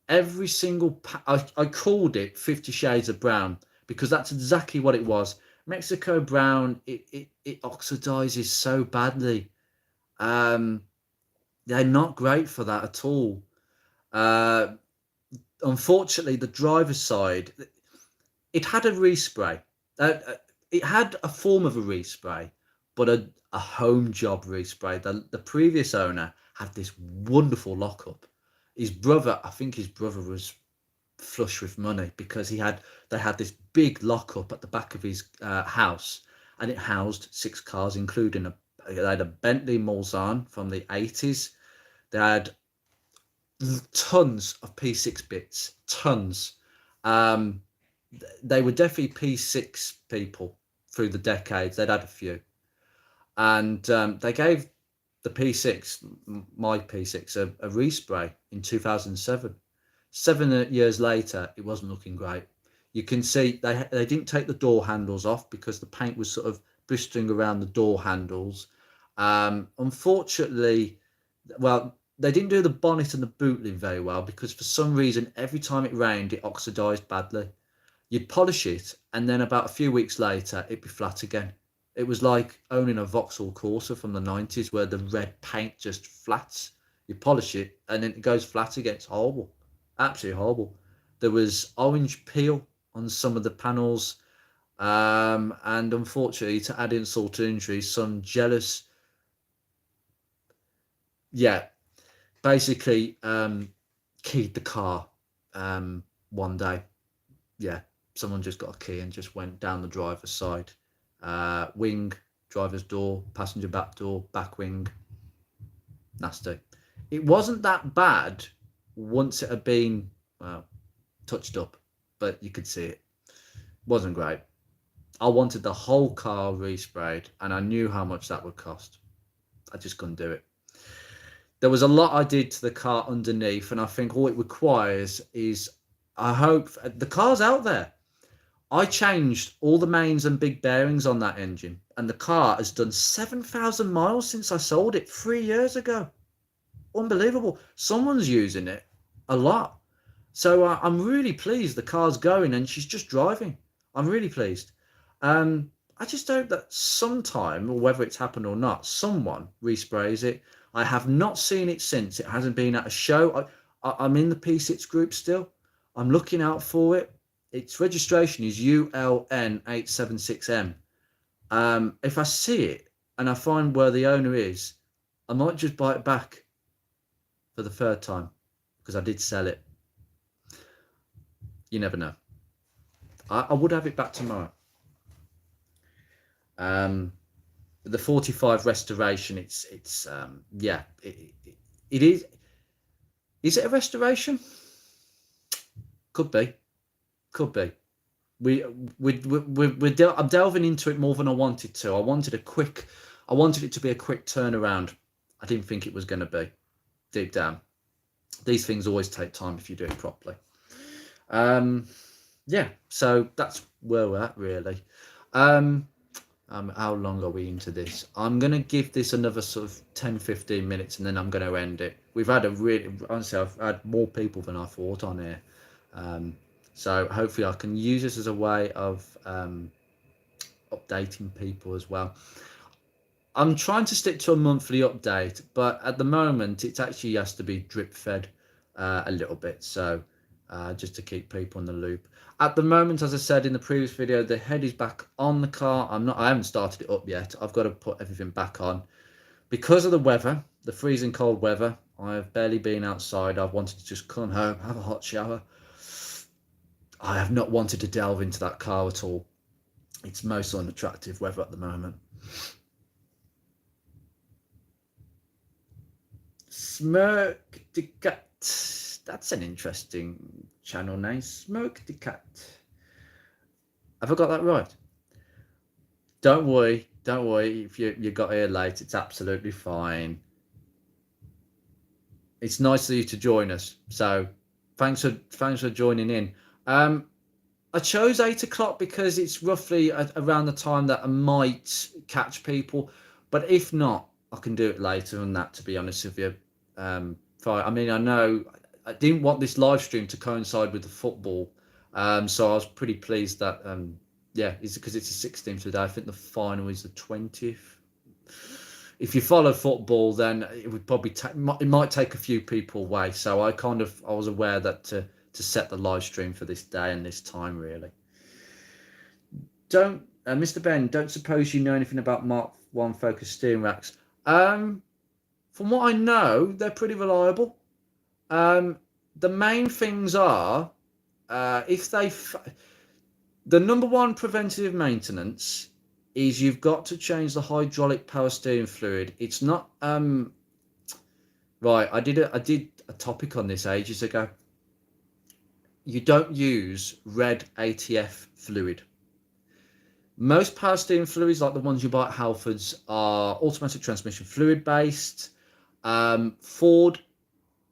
Every single, I called it 50 Shades of Brown, because that's exactly what it was. Mexico brown, it oxidizes so badly. They're not great for that at all. Unfortunately, the driver's side, it had a respray. It had a form of a respray, but a home job respray. The previous owner had this wonderful lockup. His brother, I think his brother was flush with money, because they had this big lockup at the back of his house, and it housed 6 cars, including they had a Bentley Mulsanne from the 80s. They had tons of P6 bits, tons. They were definitely P6 people through the decades. They'd had a few, and they gave the P6, my P6, a respray in 2007. 7 years later, it wasn't looking great. You can see they didn't take the door handles off, because the paint was sort of blistering around the door handles. Unfortunately, well, they didn't do the bonnet and the boot lid very well, because for some reason, every time it rained, it oxidized badly. You'd polish it, and then about a few weeks later, it'd be flat again. It was like owning a Vauxhall Corsa from the 90s, where the red paint just flats. You polish it, and then it goes flat again. It's horrible. Absolutely horrible. There was orange peel on some of the panels. And unfortunately, to add insult to injury, some jealous, basically keyed the car one day. Yeah, someone just got a key and just went down the driver's side. Wing, driver's door, passenger back door, back wing. Nasty. It wasn't that bad once it had been, well, touched up, but you could see it. Wasn't great. I wanted the whole car resprayed, and I knew how much that would cost. I just couldn't do it. There was a lot I did to the car underneath, and I think all it requires is, I hope, the car's out there. I changed all the mains and big bearings on that engine, and the car has done 7,000 miles since I sold it 3 years ago. Unbelievable. Someone's using it a lot. So I'm really pleased the car's going, and she's just driving. I'm really pleased. I just hope that sometime, or whether it's happened or not, someone resprays it. I have not seen it since. It hasn't been at a show. I'm in the P6 group still. I'm looking out for it. Its registration is ULN876M. If I see it and I find where the owner is, I might just buy it back for the third time, because I did sell it. You never know. I would have it back tomorrow. The 45 restoration, it is. Is it a restoration? Could be. we I'm delving into it more than I wanted to. I wanted it to be a quick turnaround. I didn't think it was going to be. Deep down, these things always take time if you do it properly. Yeah, so that's where we're at really. How long are we into this? I'm going to give this another sort of 10-15 minutes and then I'm going to end it. We've had honestly, I've had more people than I thought on here. So hopefully I can use this as a way of updating people as well. I'm trying to stick to a monthly update, but at the moment it actually has to be drip fed a little bit. So just to keep people in the loop. At the moment, as I said in the previous video, the head is back on the car. I haven't started it up yet. I've got to put everything back on. Because of the weather, the freezing cold weather, I've barely been outside. I've wanted to just come home, have a hot shower. I have not wanted to delve into that car at all. It's most unattractive weather at the moment. Smirk the Cat. That's an interesting channel name. Smirk the Cat. Have I got that right? Don't worry if you got here late. It's absolutely fine. It's nice of you to join us. So thanks for joining in. I chose 8 o'clock because it's roughly around the time that I might catch people. But if not, I can do it later than that, to be honest with you. I mean, I know I didn't want this live stream to coincide with the football. So I was pretty pleased that, yeah, it's because it's the 16th today. I think the final is the 20th. If you follow football, then it would probably it might take a few people away. So I was aware that to set the live stream for this day and this time, really. Mr. Ben, don't suppose you know anything about Mark 1 Focus steering racks? From what I know, they're pretty reliable. The main things are, the number one preventative maintenance is you've got to change the hydraulic power steering fluid. It's not, right, I did a topic on this ages ago. You don't use red ATF fluid. Most power steering fluids, like the ones you buy at Halfords, are automatic transmission fluid based. Ford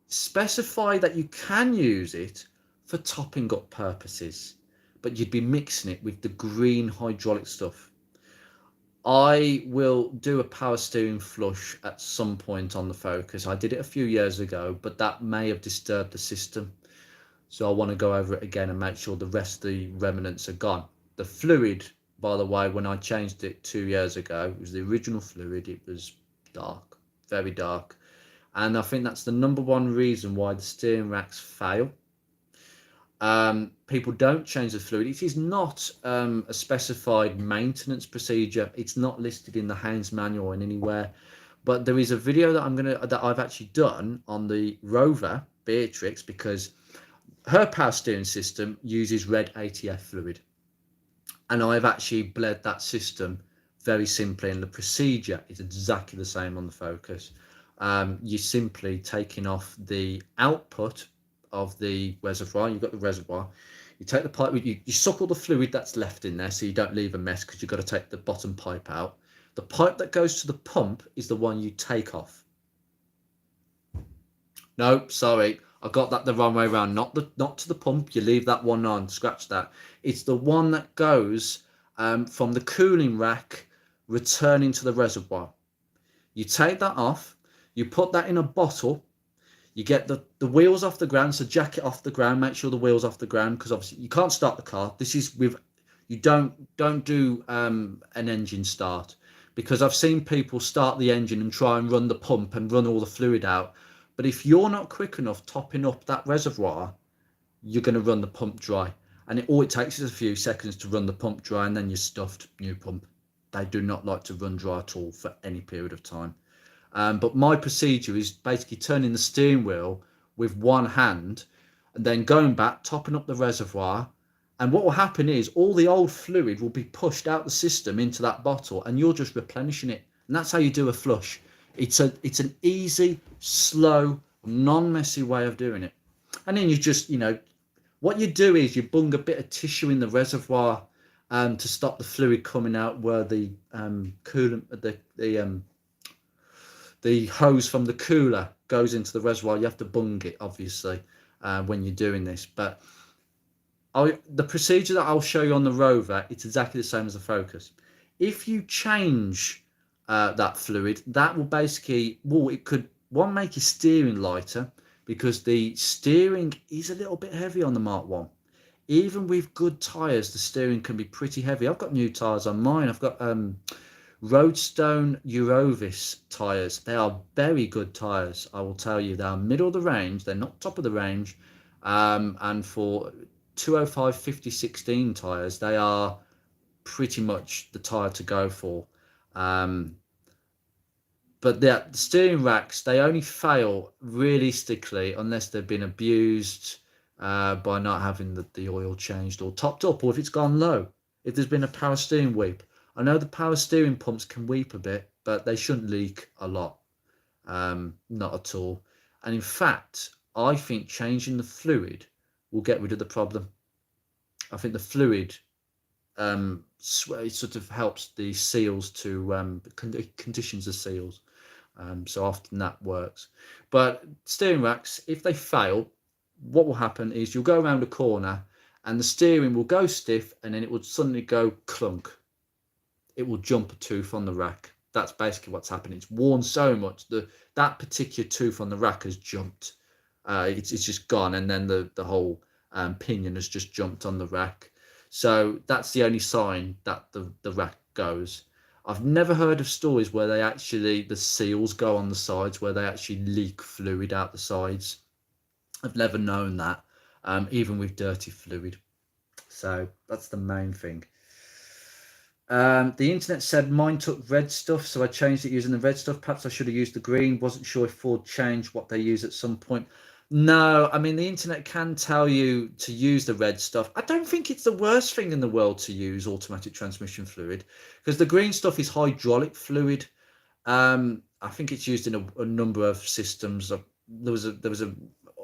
specify that you can use it for topping up purposes, but you'd be mixing it with the green hydraulic stuff. I will do a power steering flush at some point on the Focus. I did it a few years ago, but that may have disturbed the system. So I want to go over it again and make sure the rest of the remnants are gone. The fluid, by the way, when I changed it 2 years ago, it was the original fluid. It was dark, very dark. And I think that's the number one reason why the steering racks fail. People don't change the fluid. It is not a specified maintenance procedure. It's not listed in the Haynes manual in anywhere. But there is a video that I've actually done on the Rover Beatrix, because her power steering system uses red ATF fluid. And I've actually bled that system very simply, and the procedure is exactly the same on the Focus. You're simply taking off the output of the reservoir. You've got the reservoir. You take the pipe, you suck all the fluid that's left in there so you don't leave a mess, because you've got to take the bottom pipe out. The pipe that goes to the pump is the one you take off. No, sorry, I got that the wrong way around. Not to the pump. You leave that one on. Scratch that. It's the one that goes from the cooling rack returning to the reservoir. You take that off. You put that in a bottle. You get the wheels off the ground. So jack it off the ground. Make sure the wheels off the ground, because obviously you can't start the car. This is you don't do an engine start, because I've seen people start the engine and try and run the pump and run all the fluid out. But if you're not quick enough topping up that reservoir, you're going to run the pump dry. And all it takes is a few seconds to run the pump dry, and then you're stuffed, new pump. They do not like to run dry at all for any period of time. But my procedure is basically turning the steering wheel with one hand and then going back, topping up the reservoir. And what will happen is all the old fluid will be pushed out the system into that bottle, and you're just replenishing it. And that's how you do a flush. It's an easy, slow, non-messy way of doing it. And then you just, What you do is you bung a bit of tissue in the reservoir to stop the fluid coming out where the coolant, the hose from the cooler goes into the reservoir. You have to bung it, obviously, when you're doing this. But the procedure that I'll show you on the Rover, it's exactly the same as the Focus. If you change that fluid, that will basically, well, it could, one, make your steering lighter, because the steering is a little bit heavy on the Mark 1. Even with good tyres, the steering can be pretty heavy. I've got new tyres on mine. I've got Roadstone Eurovis tyres. They are very good tyres, I will tell you. They are middle of the range. They're not top of the range. And for 205 50/16 tyres, they are pretty much the tyre to go for. But the steering racks, they only fail realistically unless they've been abused by not having the oil changed or topped up, or if it's gone low, if there's been a power steering weep. I know the power steering pumps can weep a bit, but they shouldn't leak a lot. Not at all. And in fact, I think changing the fluid will get rid of the problem. I think the fluid it sort of helps the seals to conditions the seals. So often that works. But steering racks, if they fail, what will happen is you'll go around a corner and the steering will go stiff, and then it will suddenly go clunk. It will jump a tooth on the rack. That's basically what's happened. It's worn so much that particular tooth on the rack has jumped. It's just gone, and then the whole pinion has just jumped on the rack. So that's the only sign that the rack goes. I've never heard of stories where they actually, the seals go on the sides, where they actually leak fluid out the sides. I've never known that, even with dirty fluid. So that's the main thing. The internet said mine took red stuff, so I changed it using the red stuff. Perhaps I should have used the green. Wasn't sure if Ford changed what they use at some point. No, I mean, the internet can tell you to use the red stuff. I don't think it's the worst thing in the world to use automatic transmission fluid, because the green stuff is hydraulic fluid. I think it's used in a number of systems. There was a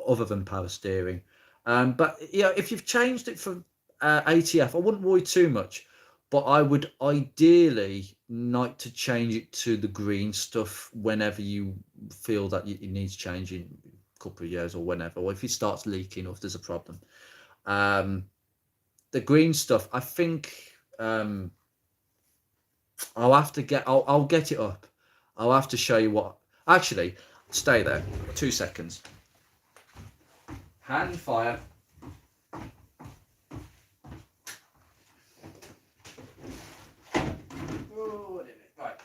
other than power steering. But yeah, if you've changed it for ATF, I wouldn't worry too much. But I would ideally like to change it to the green stuff whenever you feel that it needs changing, a couple of years or whenever, or if it starts leaking or if there's a problem. The green stuff, I think I'll have to get, I'll get it up. I'll have to show you what, actually, stay there, 2 seconds. Hand fire. Right,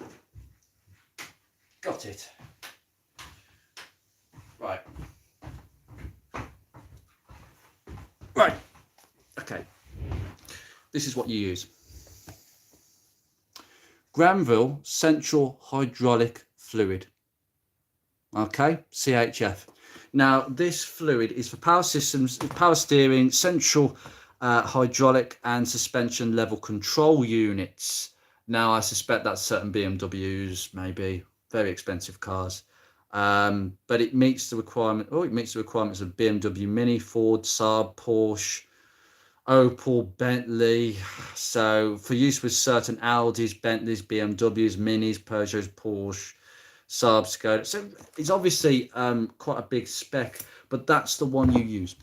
got it. Right, okay, this is what you use. Granville Central Hydraulic Fluid, okay, CHF. Now this fluid is for power systems, power steering, central hydraulic and suspension level control units. Now I suspect that's certain BMWs, maybe very expensive cars, but it meets the requirement. Oh, it meets the requirements of BMW Mini, Ford, Saab, Porsche, Opel, Bentley. So for use with certain Audis, Bentleys, BMWs, Minis, Peugeots, Porsche, Saab, Skoda. So it's obviously quite a big spec, but that's the one you use.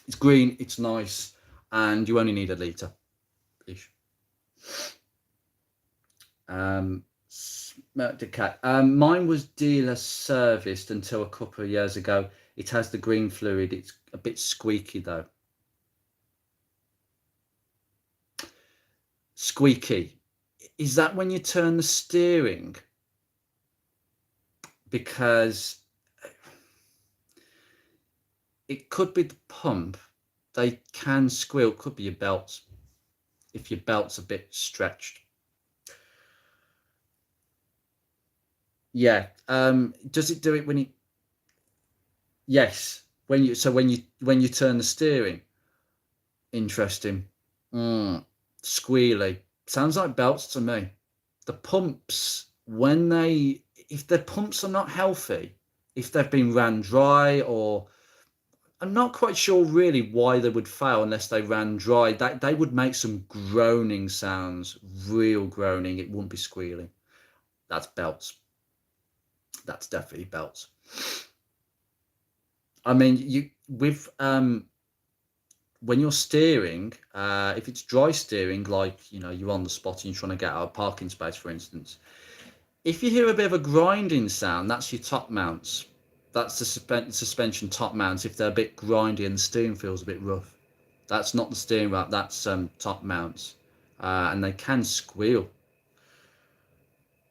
It's green, it's nice, and you only need a litre ish. Mine was dealer serviced until a couple of years ago. It has the green fluid. It's a bit squeaky though. Squeaky, is that when you turn the steering? Because it could be the pump. They can squeal. Could be your belts, if your belt's a bit stretched. Yeah. Does it do it when you? Yes. When you turn the steering. Interesting. Squealy. Sounds like belts to me. The pumps, if the pumps are not healthy, if they've been ran dry, or I'm not quite sure really why they would fail unless they ran dry. They would make some groaning sounds, real groaning. It wouldn't be squealing. That's belts. That's definitely belts. I mean, you with when you're steering, if it's dry steering, like you're on the spot and you're trying to get out of a parking space, for instance, if you hear a bit of a grinding sound, that's your top mounts. That's the suspension top mounts. If they're a bit grindy and the steering feels a bit rough, that's not the steering rack. That's top mounts, and they can squeal.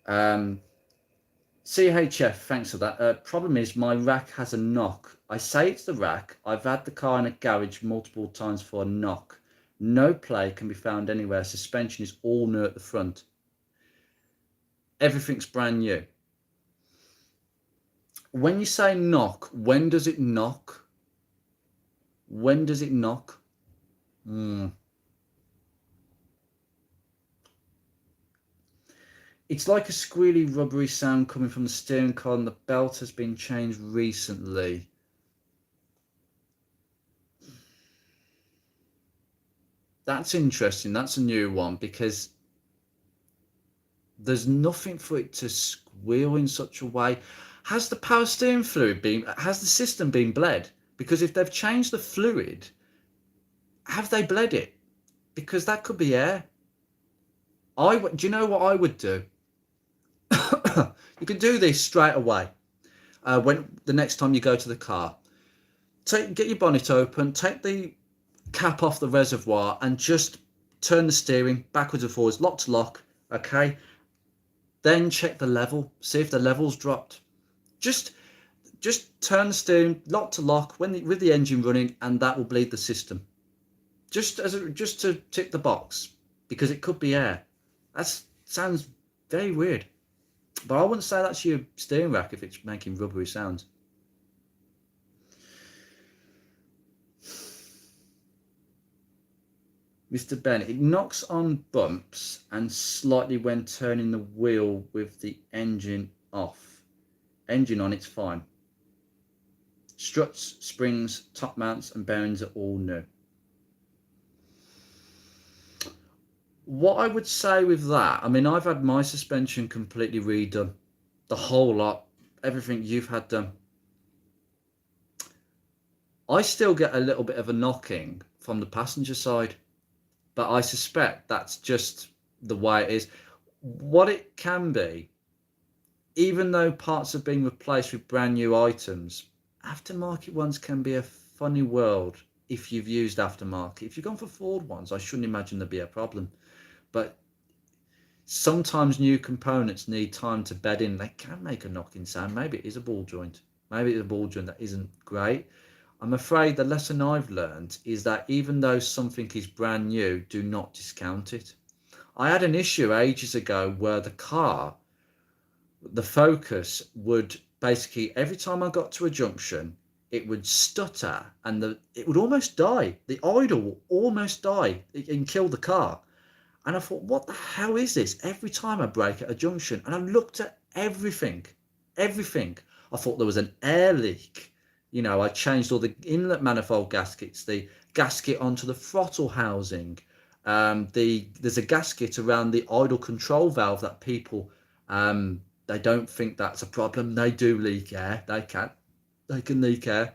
CHF, thanks for that. Problem is my rack has a knock. I say it's the rack. I've had the car in a garage multiple times for a knock. No play can be found anywhere. Suspension is all new at the front. Everything's brand new. When you say knock, when does it knock? When does it knock? It's like a squealy, rubbery sound coming from the steering column. The belt has been changed recently. That's interesting. That's a new one because there's nothing for it to squeal in such a way. Has the power steering fluid has the system been bled? Because if they've changed the fluid, have they bled it? Because that could be air. Do you know what I would do? You can do this straight away. When the next time you go to the car, get your bonnet open, take the cap off the reservoir, and just turn the steering backwards and forwards, lock to lock. Okay. Then check the level, see if the level's dropped. Just turn the steering lock to lock with the engine running, and that will bleed the system. Just to tick the box, because it could be air. That sounds very weird, but I wouldn't say that's your steering rack if it's making rubbery sounds. Mr. Ben, it knocks on bumps and slightly when turning the wheel with the engine off. Engine on, it's fine. Struts, springs, top mounts and bearings are all new. What I would say with that, I mean, I've had my suspension completely redone. The whole lot, everything you've had done. I still get a little bit of a knocking from the passenger side, but I suspect that's just the way it is. What it can be, even though parts have been replaced with brand new items, aftermarket ones can be a funny world if you've used aftermarket. If you've gone for Ford ones, I shouldn't imagine there'd be a problem. But sometimes new components need time to bed in. They can make a knocking sound. Maybe it is a ball joint. Maybe it's a ball joint that isn't great. I'm afraid the lesson I've learned is that even though something is brand new, do not discount it. I had an issue ages ago where the Focus would basically, every time I got to a junction, it would stutter and it would almost die. The idle will almost die and kill the car. And I thought, what the hell is this? Every time I brake at a junction, and I looked at everything. I thought there was an air leak. I changed all the inlet manifold gaskets, the gasket onto the throttle housing. There's a gasket around the idle control valve that people, they don't think that's a problem. They do leak air. They can leak air.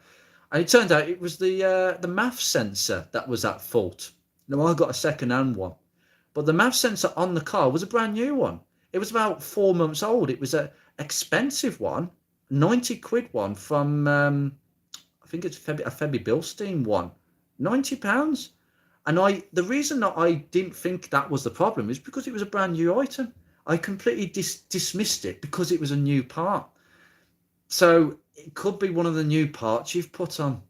And it turned out it was the MAF sensor that was at fault. Now I got a second-hand one. But the MAF sensor on the car was a brand new one. It was about 4 months old. It was an expensive one, 90 quid one from, I think it's a Febby Bilstein one, £90. And the reason that I didn't think that was the problem is because it was a brand new item. I completely dismissed it because it was a new part. So it could be one of the new parts you've put on.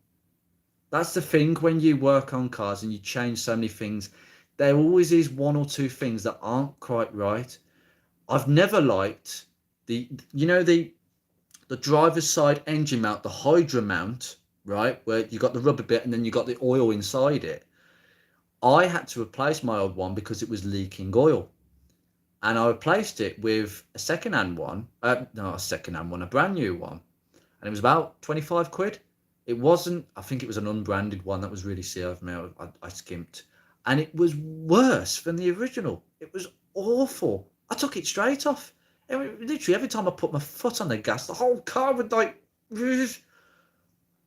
That's the thing when you work on cars and you change so many things. There always is one or two things that aren't quite right. I've never liked the driver's side engine mount, the Hydra mount, right? Where you got the rubber bit and then you got the oil inside it. I had to replace my old one because it was leaking oil. And I replaced it with a second-hand one. A brand new one. And it was about 25 quid. It wasn't, I think it was an unbranded one that was really served me. I skimped. And it was worse than the original. It was awful. I took it straight off. Literally, every time I put my foot on the gas, the whole car would like, it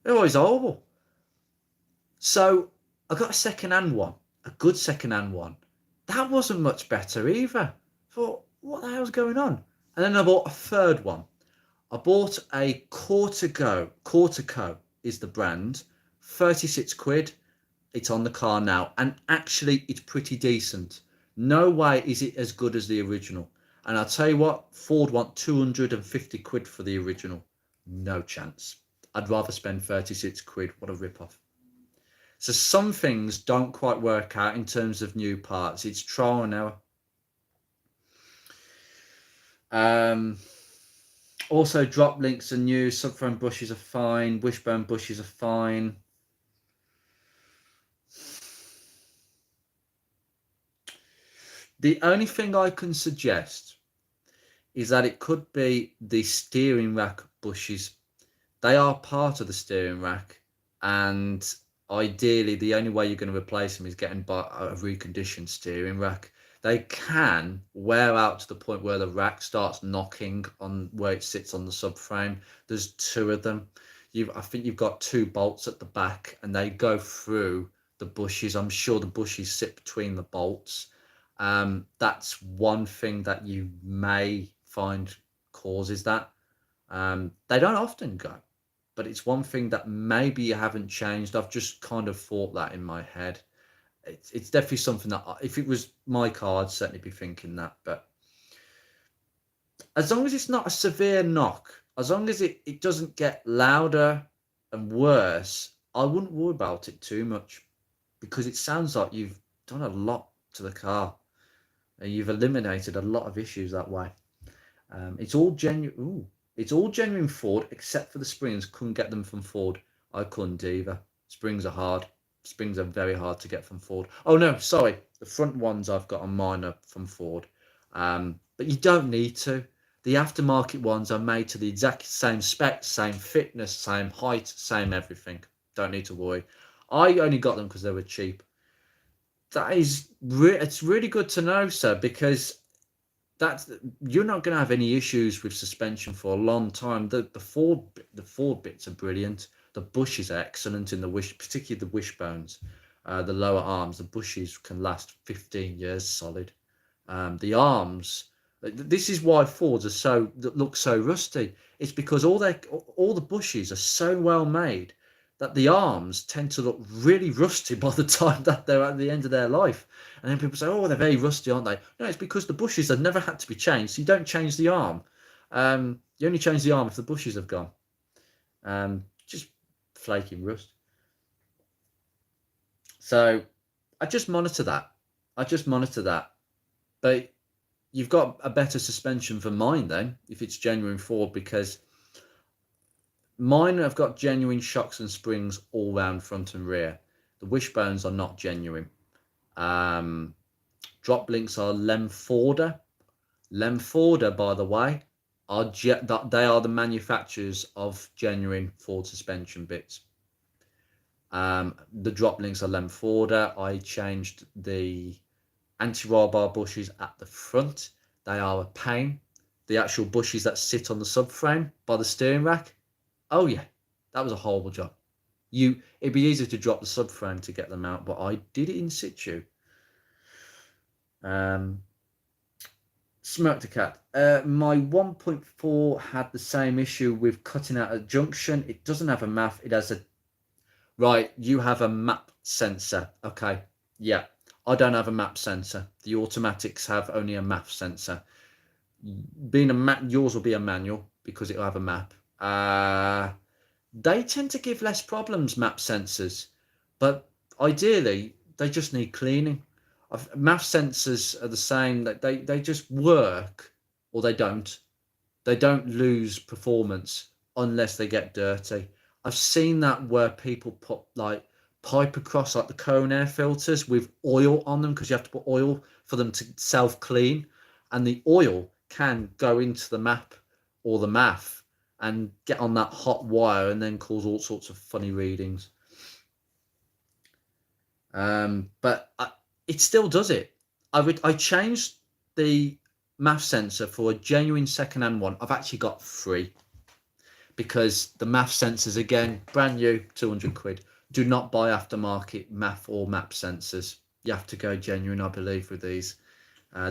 was horrible. So I got a second-hand one, a good second-hand one. That wasn't much better either. I thought, what the hell's going on? And then I bought a third one. I bought a Cortico is the brand, 36 quid. It's on the car now, and actually it's pretty decent. No way is it as good as the original. And I'll tell you what, Ford want 250 quid for the original. No chance. I'd rather spend 36 quid. What a rip-off. So some things don't quite work out in terms of new parts. It's trial and error. Also, drop links are new. Subframe bushes are fine. Wishbone bushes are fine. The only thing I can suggest is that it could be the steering rack bushes. They are part of the steering rack, and ideally the only way you're going to replace them is getting a reconditioned steering rack. They can wear out to the point where the rack starts knocking on where it sits on the subframe. There's two of them. I think you've got two bolts at the back, and they go through the bushes. I'm sure the bushes sit between the bolts. That's one thing that you may find causes that. They don't often go, but it's one thing that maybe you haven't changed. I've just kind of thought that in my head. It's definitely something that if it was my car, I'd certainly be thinking that. But as long as it's not a severe knock, as long as it doesn't get louder and worse, I wouldn't worry about it too much, because it sounds like you've done a lot to the car and you've eliminated a lot of issues that way. It's all genuine. It's all genuine Ford, except for the springs. Couldn't get them from Ford. I couldn't either. Springs are hard. Springs are very hard to get from Ford. Oh no, sorry. The front ones I've got on mine are from Ford. But you don't need to. The aftermarket ones are made to the exact same spec, same fitness, same height, same everything. Don't need to worry. I only got them because they were cheap. It's really good to know, sir, because you're not going to have any issues with suspension for a long time. The Ford bits are brilliant. The bushes are excellent in particularly the wishbones, the lower arms. The bushes can last 15 years solid. The arms. This is why Fords look so rusty. It's because all the bushes are so well made that the arms tend to look really rusty by the time that they're at the end of their life. And then people say, oh, they're very rusty, aren't they? No, it's because the bushes have never had to be changed. So you don't change the arm. You only change the arm if the bushes have gone. Just flaking rust. So I just monitor that. But you've got a better suspension for mine then, if it's genuine Ford, because mine have got genuine shocks and springs all round front and rear. The wishbones are not genuine. Drop links are Lemforder. Lemforder, by the way, they are the manufacturers of genuine Ford suspension bits. The drop links are Lemforder. I changed the anti-roll bar bushes at the front. They are a pain. The actual bushes that sit on the subframe by the steering rack, oh yeah, that was a horrible job. It'd be easier to drop the subframe to get them out, but I did it in situ. Smoke the cat. My 1.4 had the same issue with cutting out a junction. It doesn't have a MAF. It has right. You have a map sensor. Okay. Yeah. I don't have a map sensor. The automatics have only a MAF sensor. Yours will be a manual because it'll have a map. They tend to give less problems, map sensors, but ideally they just need cleaning. MAF sensors are the same. That they just work, or they don't. They don't lose performance unless they get dirty. I've seen that where people put like pipe across like the cone air filters with oil on them, because you have to put oil for them to self clean, and the oil can go into the map or the MAF and get on that hot wire and then cause all sorts of funny readings. But it still does it. I changed the MAF sensor for a genuine second-hand one. I've actually got 3 because the MAF sensors, again, brand new, 200 quid. Do not buy aftermarket MAF or MAP sensors. You have to go genuine, I believe, with these.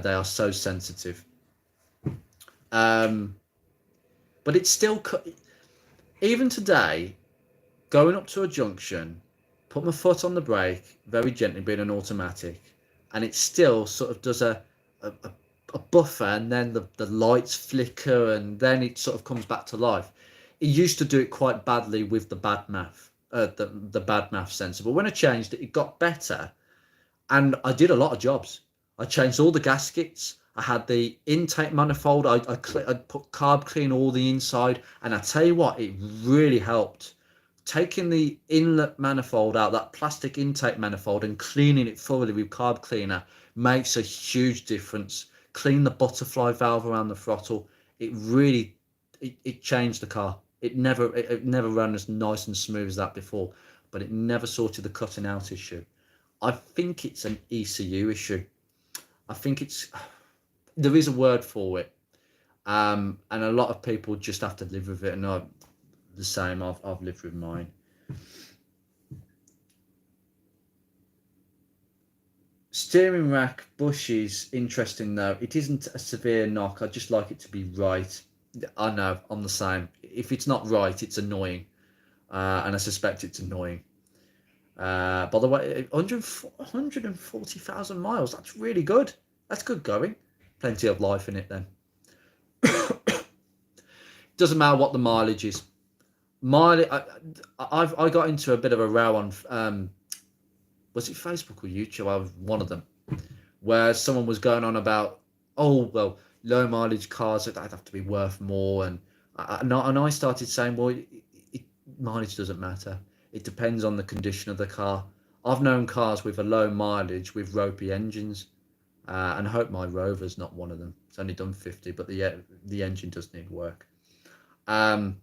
They are so sensitive. But it's still, even today, going up to a junction, put my foot on the brake very gently, being an automatic, and it still sort of does a buffer, and then the lights flicker, and then it sort of comes back to life. It used to do it quite badly with the bad MAF, the bad MAF sensor, but when I changed it, it got better, and I did a lot of jobs. I changed all the gaskets. I had the intake manifold. I put carb clean all the inside, and I tell you what, it really helped. Taking the inlet manifold out, that plastic intake manifold, and cleaning it thoroughly with carb cleaner makes a huge difference. Clean the butterfly valve around the throttle. It really, it changed the car. It never ran as nice and smooth as that before, but it never sorted the cutting out issue. I think it's an ECU issue. I think there is a word for it, and a lot of people just have to live with it, and I'm the same. I've lived with mine. Steering rack bushes, interesting though. It isn't a severe knock. I just like it to be right. I know, I'm the same. If it's not right, it's annoying, and I suspect it's annoying. By the way, 140,000 miles. That's really good. That's good going. Plenty of life in it then. Doesn't matter what the mileage is. I got into a bit of a row on was it Facebook or YouTube? I was one of them, where someone was going on about, oh well, low mileage cars that'd have to be worth more, and I started saying, well, mileage doesn't matter. It depends on the condition of the car. I've known cars with a low mileage with ropey engines, and I hope my Rover's not one of them. It's only done 50, but the engine does need work. And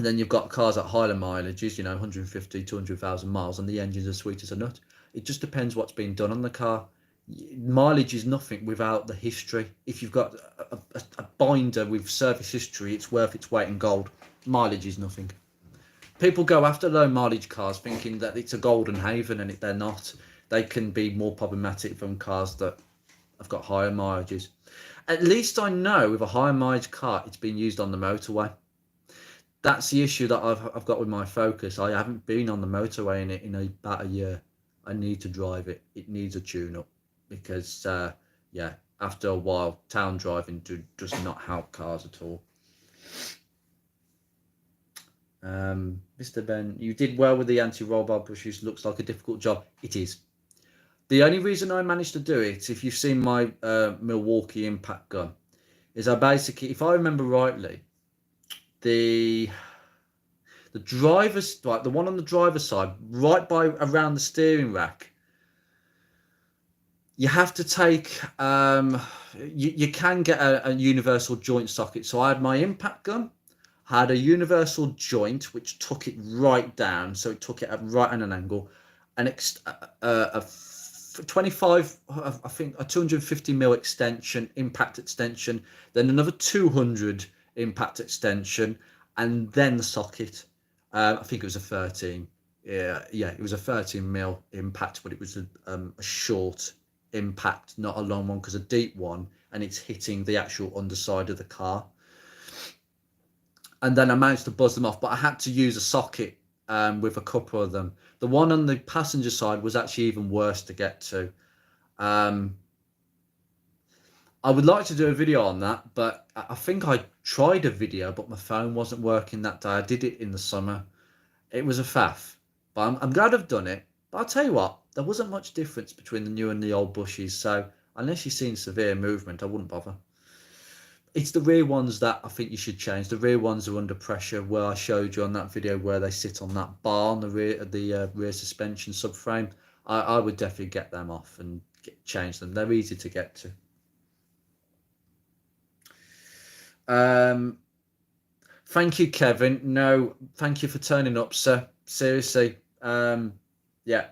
then you've got cars at higher mileages, 150, 200,000 miles, and the engines are sweet as a nut. It just depends what's being done on the car. Mileage is nothing without the history. If you've got a binder with service history, it's worth its weight in gold. Mileage is nothing. People go after low mileage cars thinking that it's a golden haven, and they're not. They can be more problematic than cars that have got higher mileages. At least I know with a higher mileage car, it's been used on the motorway. That's the issue that I've got with my Focus. I haven't been on the motorway in about a year. I need to drive it. It needs a tune-up because, yeah, after a while, town driving does not help cars at all. Mr. Ben, you did well with the anti-roll bar bushes. Looks like a difficult job. It is. The only reason I managed to do it, if you've seen my Milwaukee impact gun, is I basically, if I remember rightly, the driver's, like the one on the driver's side, right by around the steering rack, you have to take, you can get a universal joint socket. So I had my impact gun, had a universal joint, which took it right down. So it took it at right at an angle, and a 25, I think a 250 mil extension, impact extension, then another 200 impact extension, and then the socket. I think it was a 13. Yeah, it was a 13 mil impact, but it was a short impact, not a long one, because a deep one, and it's hitting the actual underside of the car. And then I managed to buzz them off, but I had to use a socket with a couple of them. The one on the passenger side was actually even worse to get to. I would like to do a video on that, but I think I tried a video, but my phone wasn't working that day. I did it in the summer. It was a faff, but I'm glad I've done it. But I'll tell you what, there wasn't much difference between the new and the old bushes, so unless you've seen severe movement, I wouldn't bother. It's the rear ones that I think you should change. The rear ones are under pressure, where I showed you on that video where they sit on that bar on the rear suspension subframe. I would definitely get them off and change them. They're easy to get to. Thank you, Kevin. No, thank you for turning up, sir. Seriously. Yeah,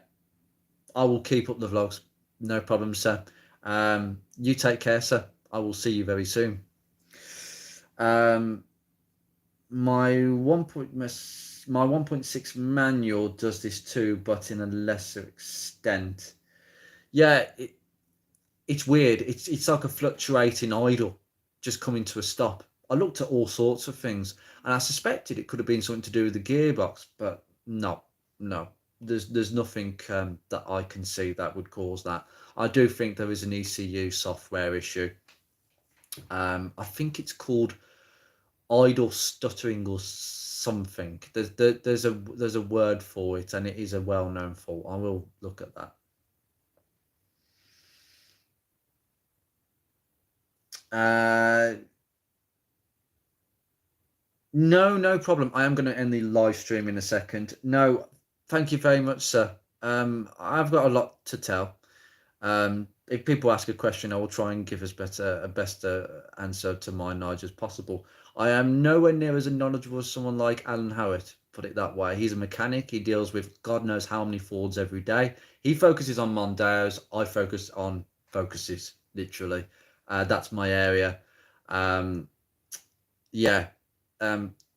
I will keep up the vlogs. No problem, sir. You take care, sir. I will see you very soon. Um, my 1.6 manual does this too, but in a lesser extent. Yeah, it's weird. It's like a fluctuating idle, just coming to a stop. I looked at all sorts of things, and I suspected it could have been something to do with the gearbox, but no, no. There's nothing that I can see that would cause that. I do think there is an ECU software issue. I think it's called idle stuttering or something. There's a word for it, and it is a well-known fault. I will look at that. No, no problem. I am going to end the live stream in a second. No, thank you very much, sir. I've got a lot to tell. If people ask a question, I will try and give as better a best answer to my knowledge as possible. I am nowhere near as knowledgeable as someone like Alan Howitt, put it that way. He's a mechanic. He deals with God knows how many Fords every day. He focuses on Mondeos. I focus on Focuses, literally. That's my area. Um, yeah,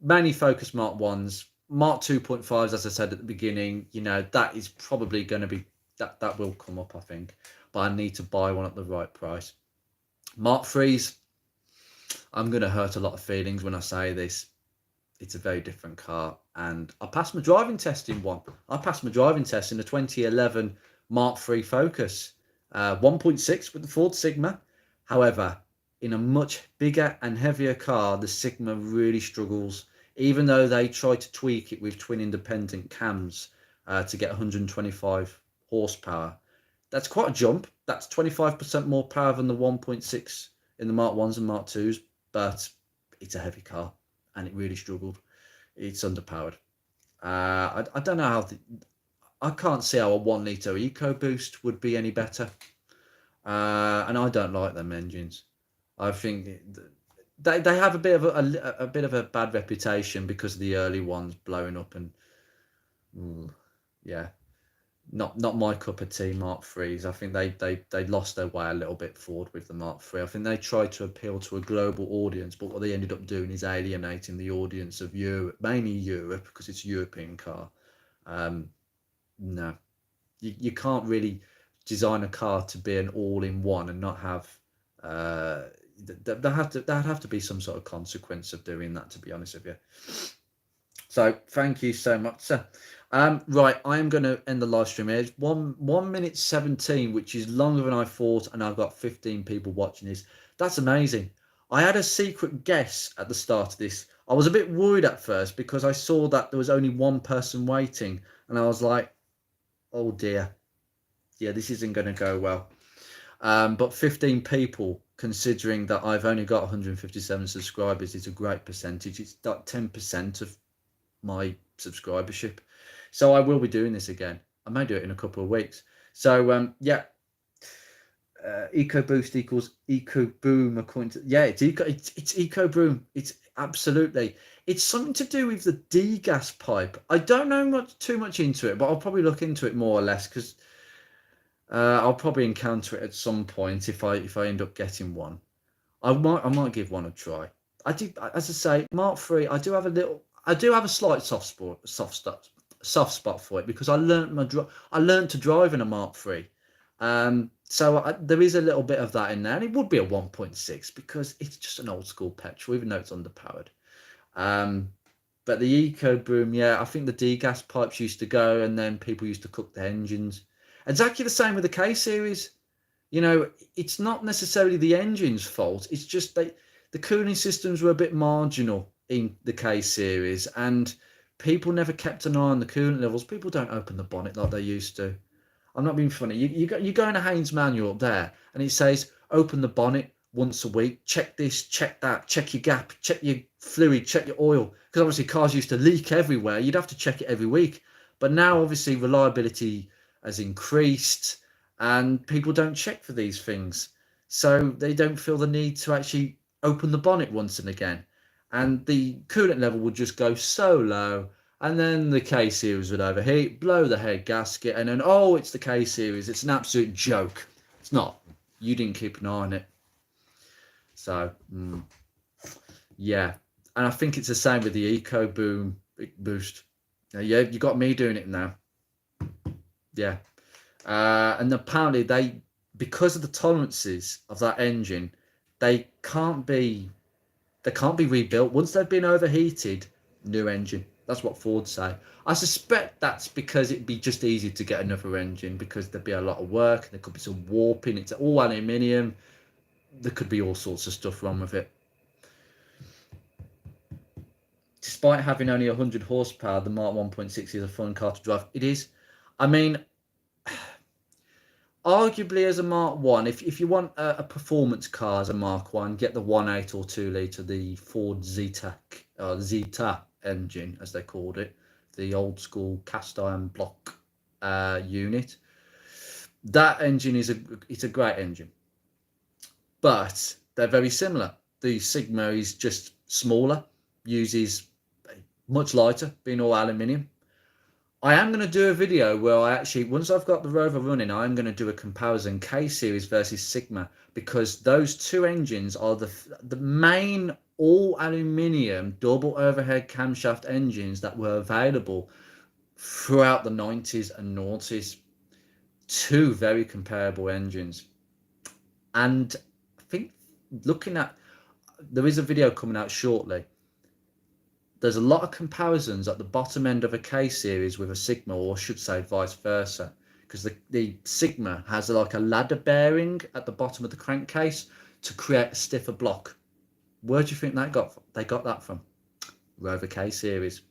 mainly focus Mark 1s. Mark 2.5s, as I said at the beginning, that is probably going to be, that will come up, I think. But I need to buy one at the right price. Mark 3s, I'm going to hurt a lot of feelings when I say this. It's a very different car. And I passed my driving test in one. I passed my driving test in a 2011 Mark 3 Focus. 1.6 with the Ford Sigma. However, in a much bigger and heavier car, the Sigma really struggles, even though they try to tweak it with twin independent cams to get 125 horsepower. That's quite a jump. That's 25% more power than the 1.6 in the Mark 1s and Mark 2s, but it's a heavy car and it really struggled. It's underpowered. I don't know how I can't see how a 1 litre EcoBoost would be any better. And I don't like them engines. I think they have a bit of a bit of a bad reputation because of the early ones blowing up and yeah, not my cup of tea. Mark threes. I think they lost their way a little bit forward with the Mark III. I think they tried to appeal to a global audience, but what they ended up doing is alienating the audience of Europe, mainly Europe, because it's a European car. No, you can't really design a car to be an all-in-one and not have that'd have to be some sort of consequence of doing that, to be honest with you. So thank you so much, sir. Right, I am going to end the live stream here. It's 1 minute 17, which is longer than I thought, and I've got 15 people watching this. That's amazing. I had a secret guess at the start of this. I was a bit worried at first because I saw that there was only one person waiting, and I was like, oh dear, yeah, this isn't going to go well. But 15 people, considering that I've only got 157 subscribers, is a great percentage. It's like 10% of my subscribership. So I will be doing this again. I may do it in a couple of weeks. So yeah, EcoBoost equals EcoBoom according to, yeah, it's EcoBoom. It's absolutely, it's something to do with the degas pipe. I don't know too much into it, but I'll probably look into it more or less because I'll probably encounter it at some point if I end up getting one. I might give one a try. I do, as I say, Mark III. I do have a slight soft spot for it because I learned to drive in a Mark III. So there is a little bit of that in there, and it would be a 1.6 because it's just an old school petrol, even though it's underpowered. But the EcoBoom, yeah, I think the degas pipes used to go, and then people used to cook the engines. Exactly the same with the K series. It's not necessarily the engine's fault. It's just the cooling systems were a bit marginal in the K series, and people never kept an eye on the coolant levels. People don't open the bonnet like they used to. I'm not being funny. You go in a Haynes manual up there, and it says open the bonnet once a week. Check this, check that, check your gap, check your fluid, check your oil. Because obviously cars used to leak everywhere. You'd have to check it every week. But now obviously reliability has increased, and people don't check for these things, so they don't feel the need to actually open the bonnet once and again. and the coolant level would just go so low, and then the K series would overheat, blow the head gasket, and then, oh, it's the K series. It's an absolute joke. It's not. You didn't keep an eye on it. So yeah, and I think it's the same with the Eco Boom boost. Yeah, you got me doing it now. Yeah, and apparently because of the tolerances of that engine, they can't be rebuilt once they've been overheated. New engine. That's what Ford say. I suspect that's because it'd be just easier to get another engine, because there'd be a lot of work. There could be some warping. It's all aluminium. There could be all sorts of stuff wrong with it. Despite having only 100 horsepower, the Mark 1.6 is a fun car to drive. It is. I mean, arguably as a Mark 1, if you want a performance car as a Mark 1, get the 1.8 or 2 litre, the Ford Zeta engine, as they called it, the old school cast iron block unit. That engine it's a great engine, but they're very similar. The Sigma is just smaller, uses much lighter, being all aluminium. I am going to do a video where I actually, once I've got the Rover running, I'm going to do a comparison K series versus Sigma, because those two engines are the main all aluminium double overhead camshaft engines that were available throughout the 90s and noughties. Two very comparable engines. And I think there is a video coming out shortly. There's a lot of comparisons at the bottom end of a K series with a Sigma, or I should say vice versa, because the Sigma has like a ladder bearing at the bottom of the crankcase to create a stiffer block. Where do you think they got that from? Rover K series.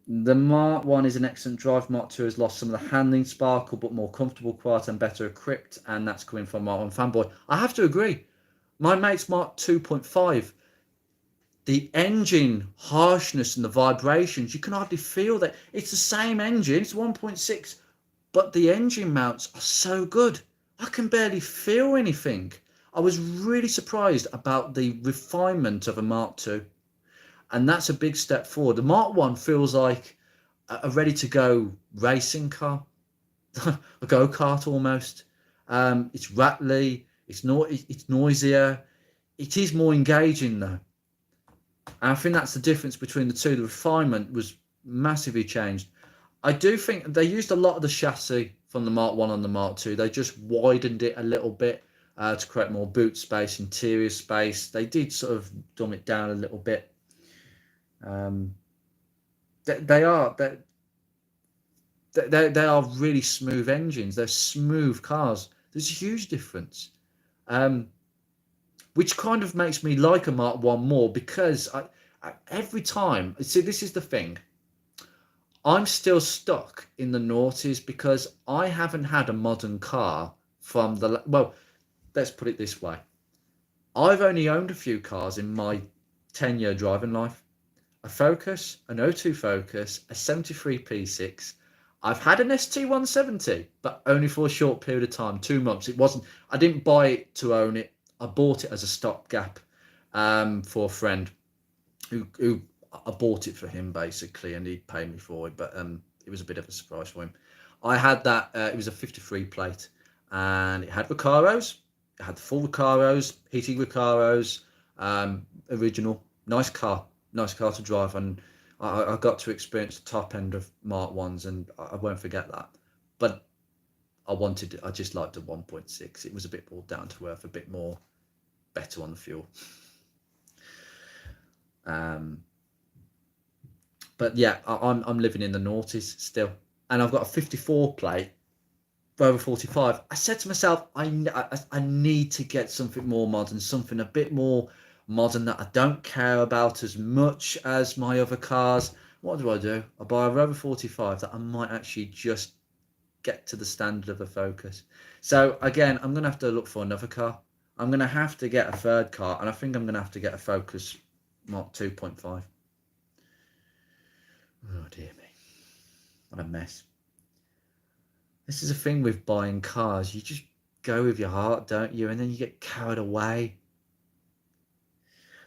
The Mark 1 is an excellent drive. Mark 2 has lost some of the handling sparkle, but more comfortable, quiet, and better equipped, and that's coming from Mark 1 fanboy. I have to agree. My mate's Mark 2.5, the engine harshness and the vibrations, you can hardly feel that. It's the same engine, it's 1.6, but the engine mounts are so good. I can barely feel anything. I was really surprised about the refinement of a Mark 2, and that's a big step forward. The Mark 1 feels like a ready-to-go racing car, a go-kart almost. It's rattly. It's noisier. It is more engaging though. And I think that's the difference between the two. The refinement was massively changed. I do think they used a lot of the chassis from the Mark 1 on the Mark 2. They just widened it a little bit to create more boot space, interior space. They did sort of dumb it down a little bit. They are really smooth engines. They're smooth cars. There's a huge difference, which kind of makes me like a Mark 1 more, because every time, see, this is the thing, I'm still stuck in the noughties because I haven't had a modern car from well, let's put it this way. I've only owned a few cars in my 10-year driving life. A Focus, an O2 Focus, a 73 P6. I've had an ST170, but only for a short period of time, 2 months. I didn't buy it to own it. I bought it as a stopgap for a friend who I bought it for him basically, and he paid me for it, but it was a bit of a surprise for him. I had that, it was a 53 plate, and it had Recaros. It had the full Recaros, heated Recaros, original, nice car to drive, and I got to experience the top end of Mark 1s, and I won't forget that. But I just liked a 1.6. It was a bit more down to earth, a bit more better on the fuel. But yeah, I'm living in the noughties still, and I've got a 54 plate Rover 45. I said to myself, I need to get something more modern, something a bit more modern that I don't care about as much as my other cars. What do? I buy a Rover 45 that I might actually just get to the standard of a Focus. So again, I'm going to have to look for another car. I'm going to have to get a third car, and I think I'm going to have to get a Focus Mark 2.5. Oh dear me, what a mess. This is a thing with buying cars. You just go with your heart, don't you? And then you get carried away.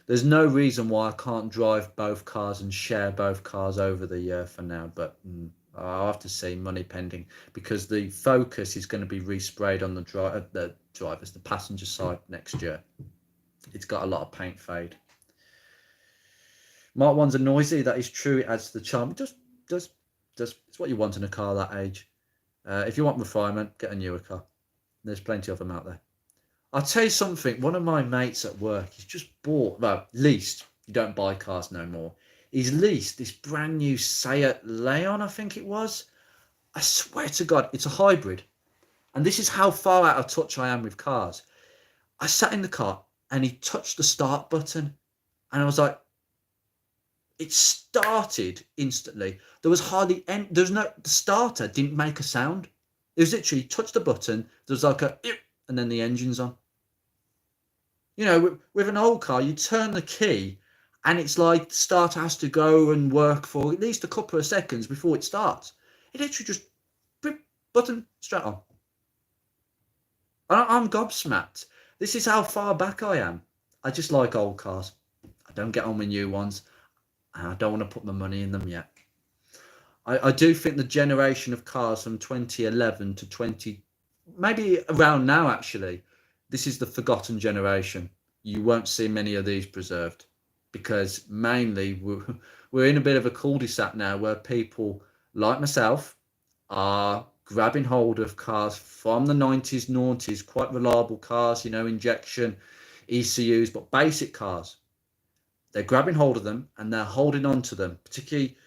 There's no reason why I can't drive both cars and share both cars over the year for now, but I'll have to see, money pending, because the Focus is going to be resprayed on the passenger side next year. It's got a lot of paint fade. Mark 1s are noisy, that is true, it adds to the charm. Does it's what you want in a car that age. If you want refinement, get a newer car. There's plenty of them out there. I'll tell you something, one of my mates at work, he's just bought, well, leased, you don't buy cars no more. He's leased this brand new Seat Leon, I think it was. I swear to God, it's a hybrid. And this is how far out of touch I am with cars. I sat in the car and he touched the start button. And I was like, it started instantly. There was hardly any, the starter didn't make a sound. It was literally, touch the button, there was like a, and then the engine's on. You know, with an old car, you turn the key and it's like the starter has to go and work for at least a couple of seconds before it starts. It literally just, button, straight on. I'm gobsmacked. This is how far back I am. I just like old cars. I don't get on with new ones. And I don't want to put my money in them yet. I do think the generation of cars from 2011 to 20, maybe around now actually, this is the forgotten generation. You won't see many of these preserved because mainly we're in a bit of a cul-de-sac now where people like myself are grabbing hold of cars from the 90s, noughties, quite reliable cars, you know, injection, ECUs, but basic cars. They're grabbing hold of them and they're holding on to them, particularly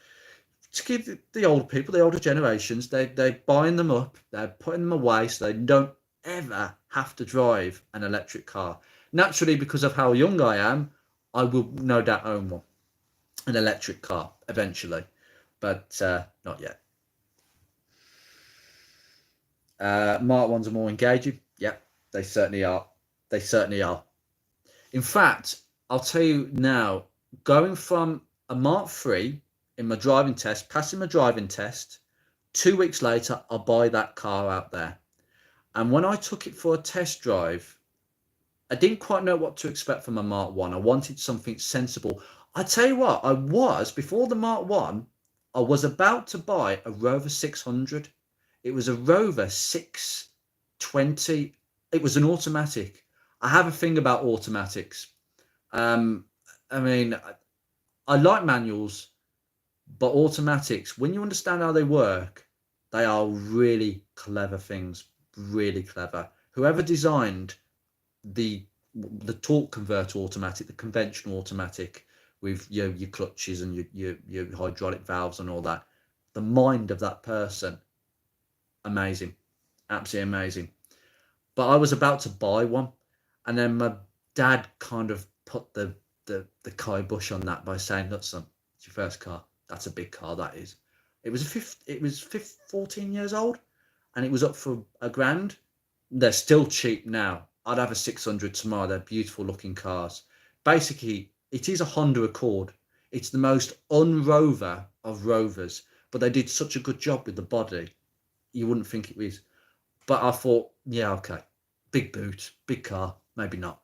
the old people, the older generations. They're buying them up, they're putting them away so they don't ever have to drive an electric car. Naturally, because of how young I am, I will no doubt own one, an electric car eventually, but not yet. Mark 1s are more engaging. Yeah, they certainly are. They certainly are. In fact, I'll tell you now, going from a Mark 3 in my driving test, passing my driving test, 2 weeks later, I'll buy that car out there. And when I took it for a test drive, I didn't quite know what to expect from a Mark 1. I wanted something sensible. I tell you what, before the Mark 1, I was about to buy a Rover 600. It was a Rover 620. It was an automatic. I have a thing about automatics. I mean, I like manuals, but automatics, when you understand how they work, they are really clever things, really clever. Whoever designed the torque converter automatic, the conventional automatic with your clutches and your hydraulic valves and all that, the mind of that person, amazing, absolutely amazing. But I was about to buy one, and then my dad kind of put the kibosh on that by saying, "Look, son, it's your first car. That's a big car. That is." It was 14 years old, and it was up for $1,000. They're still cheap now. I'd have a 600 tomorrow. They're beautiful looking cars. Basically, it is a Honda Accord. It's the most un-Rover of Rovers, but they did such a good job with the body, you wouldn't think it was. But I thought, yeah, okay, big boot, big car, maybe not.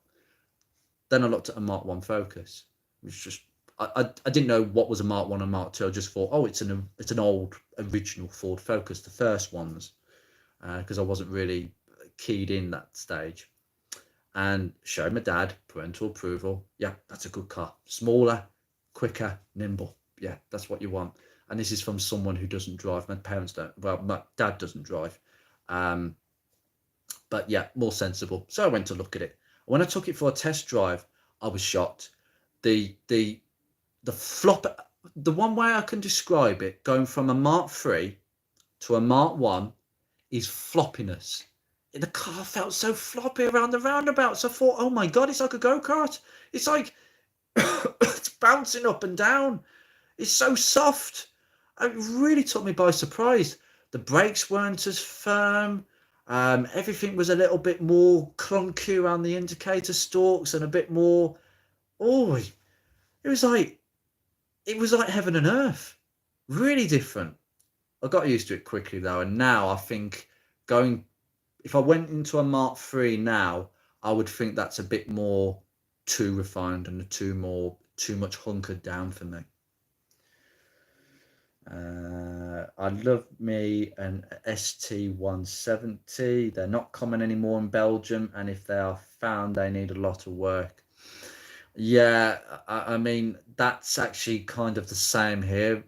Then I looked at a Mark 1 Focus, which just, I didn't know what was a Mark 1 and Mark 2. I just thought, oh, it's an old original Ford Focus, the first ones, because I wasn't really keyed in that stage. And showed my dad, parental approval. Yeah, that's a good car. Smaller, quicker, nimble. Yeah, that's what you want. And this is from someone who doesn't drive. My parents don't. Well, my dad doesn't drive. But yeah, more sensible. So I went to look at it. When I took it for a test drive, I was shocked. The flop. The one way I can describe it, going from a Mark 3 to a Mark 1, is floppiness. The car felt so floppy around the roundabouts. I thought, oh my God, it's like a go-kart. It's like, it's bouncing up and down. It's so soft. It really took me by surprise. The brakes weren't as firm. Everything was a little bit more clunky around the indicator stalks and a bit more, it was like heaven and earth. Really different. I got used to it quickly though. And now I think going if I went into a Mark 3 now, I would think that's a bit more too refined and too much hunkered down for me. I love me an ST170. They're not common anymore in Belgium, and if they are found, they need a lot of work. Yeah, I mean, that's actually kind of the same here.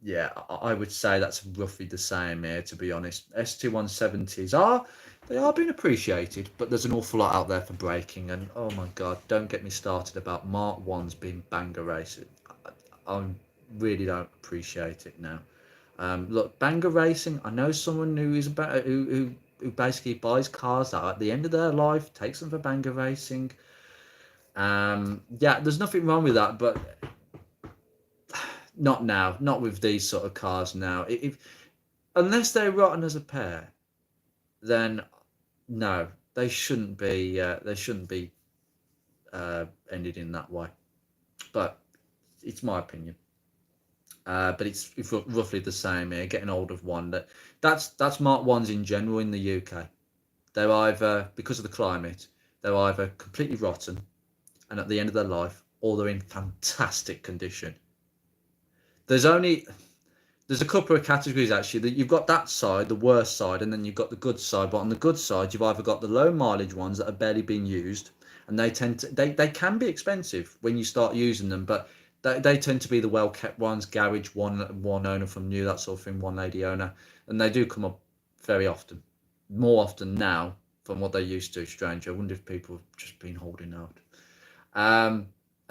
Yeah, I would say that's roughly the same here, to be honest. ST170s they are being appreciated, but there's an awful lot out there for braking, and oh my God, don't get me started about Mark 1s being banger racing. I really don't appreciate it now. Look, banger racing, I know someone who is about who basically buys cars that at the end of their life takes them for banger racing. Yeah, there's nothing wrong with that, but not now, not with these sort of cars now. If unless they're rotten as a pair, then no, they shouldn't be. They shouldn't be ended in that way. But it's my opinion. But it's roughly the same here. Getting hold of one that's Mark ones in general in the UK. They're either, because of the climate, they're either completely rotten and at the end of their life, or they're in fantastic condition. There's only there's a couple of categories actually. That you've got that side, the worst side, and then you've got the good side. But on the good side, you've either got the low mileage ones that are barely being used, and they can be expensive when you start using them, but they tend to be the well kept ones, garage, one owner from new, that sort of thing, one lady owner, and they do come up very often, more often now from what they used to. Strange. I wonder if people have just been holding out.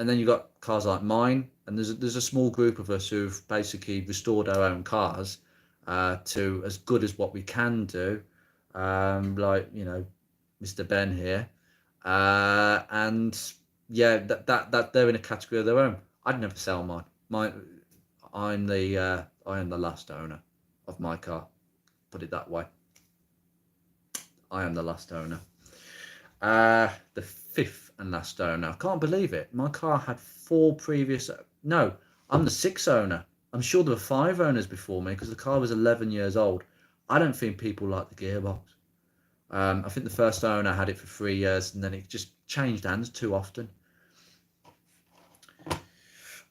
And then you've got cars like mine, and there's a small group of us who've basically restored our own cars to as good as what we can do, like Mr. Ben here, and yeah, that they're in a category of their own. I'd never sell mine. I am the last owner of my car. Put it that way. I am the last owner. The fifth and last owner. I can't believe it. My car had 4 previous. No, I'm the 6th owner. I'm sure there were 5 owners before me because the car was 11 years old. I don't think people like the gearbox. I think the first owner had it for 3 years and then it just changed hands too often.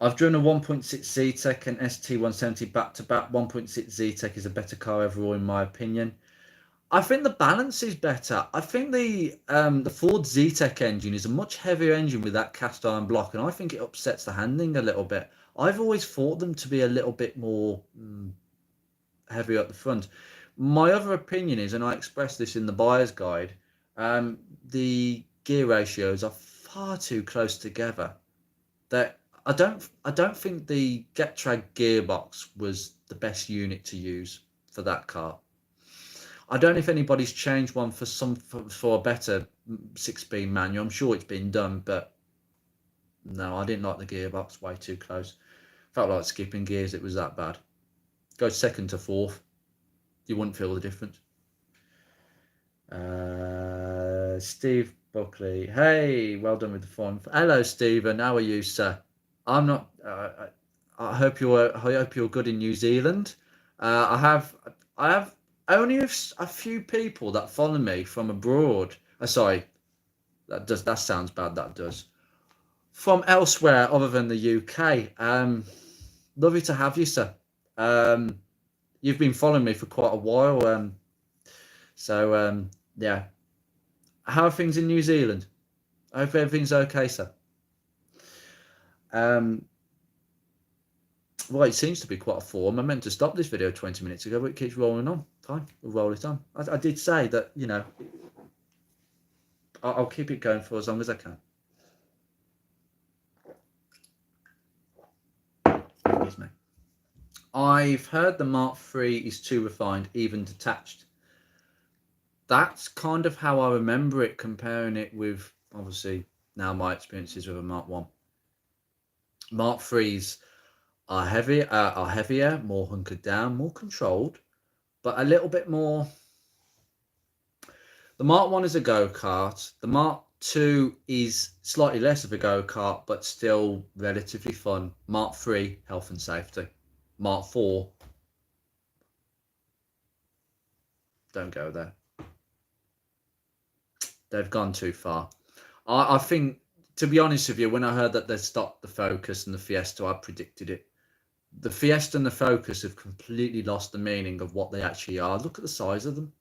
I've driven a 1.6 Z-Tech and ST170 back to back. 1.6 Z-Tech is a better car overall in my opinion. I think the balance is better. I think the Ford Z-Tech engine is a much heavier engine with that cast iron block, and I think it upsets the handling a little bit. I've always thought them to be a little bit more heavier at the front. My other opinion is, and I expressed this in the buyer's guide, the gear ratios are far too close together. That I don't think the Getrag gearbox was the best unit to use for that car. I don't know if anybody's changed one for a better 6-speed manual. I'm sure it's been done, but no, I didn't like the gearbox. Way too close. Felt like skipping gears. It was that bad. Go second to fourth, you wouldn't feel the difference. Steve Buckley, hey, well done with the form. Hello, Stephen. How are you, sir? I'm not. I hope you're good in New Zealand. I have only a few people that follow me from abroad. Sorry, that sounds bad. That does. From elsewhere other than the UK. Lovely to have you, sir. You've been following me for quite a while. Yeah. How are things in New Zealand? I hope everything's okay, sir. Well, it seems to be quite a form. I meant to stop this video 20 minutes ago, but it keeps rolling on. Fine, we'll roll it on. I did say that, I'll keep it going for as long as I can. Excuse me. I've heard the Mark III is too refined, even detached. That's kind of how I remember it, comparing it with, obviously, now my experiences with a Mark I. Mark III's are heavier, more hunkered down, more controlled, but a little bit more. The Mark I is a go-kart. The Mark II is slightly less of a go-kart, but still relatively fun. Mark III, health and safety. Mark IV, don't go there. They've gone too far. I think, to be honest with you, when I heard that they stopped the Focus and the Fiesta, I predicted it. The Fiesta and the Focus have completely lost the meaning of what they actually are. Look at the size of them.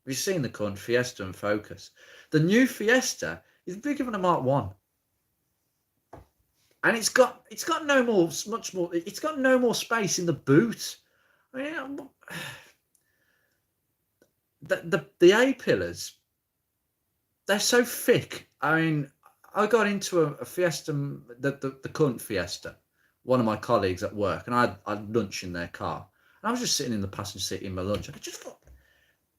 We've seen the current Fiesta and Focus. The new Fiesta is bigger than a Mark 1. And it's got no more, much more, it's got no more space in the boot. I mean, the A-pillars, they're so thick. I mean, I got into a Fiesta, the current Fiesta, one of my colleagues at work, and I had lunch in their car. And I was just sitting in the passenger seat in my lunch. I just thought,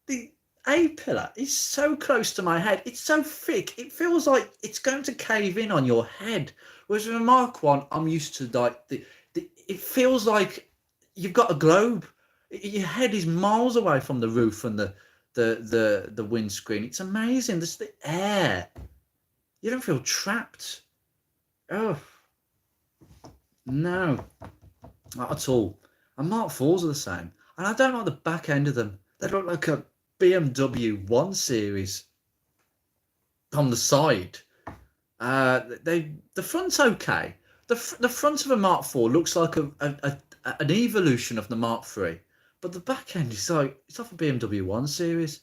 the A-pillar is so close to my head. It's so thick. It feels like it's going to cave in on your head. Whereas with a Mark 1, I'm used to like, it feels like you've got a globe. Your head is miles away from the roof and the windscreen. It's amazing. There's the air. You don't feel trapped. Oh, no, not at all. And Mark 4s are the same. And I don't like the back end of them. They look like a BMW 1 Series on the side. The front's okay. The front of a Mark 4 looks like an evolution of the Mark 3. But the back end is like, it's off a BMW 1 Series.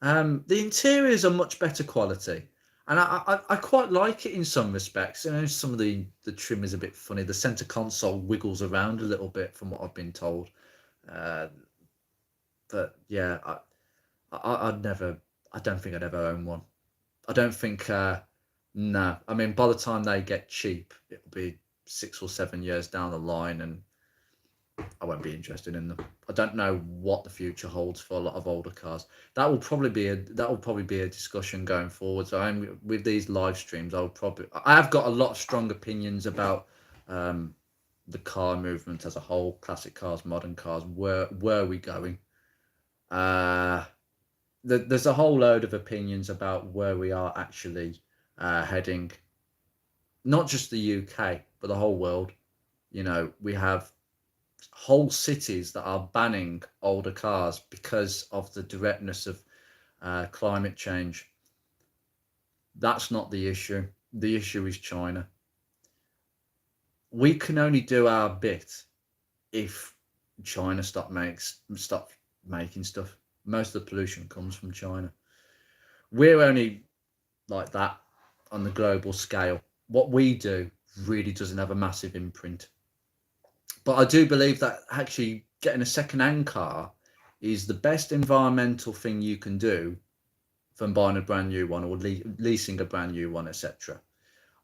The interiors are much better quality. And I quite like it in some respects. You know, some of the trim is a bit funny. The centre console wiggles around a little bit from what I've been told. But yeah, I don't think I'd ever own one. I don't think, no. I mean, by the time they get cheap, it'll be 6 or 7 years down the line, and I won't be interested in them. I don't know what the future holds for a lot of older cars. That will probably be a discussion going forward. So with these live streams, I have got a lot of strong opinions about the car movement as a whole, classic cars, modern cars. Where are we going? There's a whole load of opinions about where we are actually heading. Not just the UK, but the whole world. You know, we have whole cities that are banning older cars because of the directness of climate change. That's not the issue. The issue is China. We can only do our bit if China stop making stuff. Most of the pollution comes from China. We're only like that on the global scale. What we do really doesn't have a massive imprint. But I do believe that actually getting a second-hand car is the best environmental thing you can do from buying a brand new one or leasing a brand new one, etc.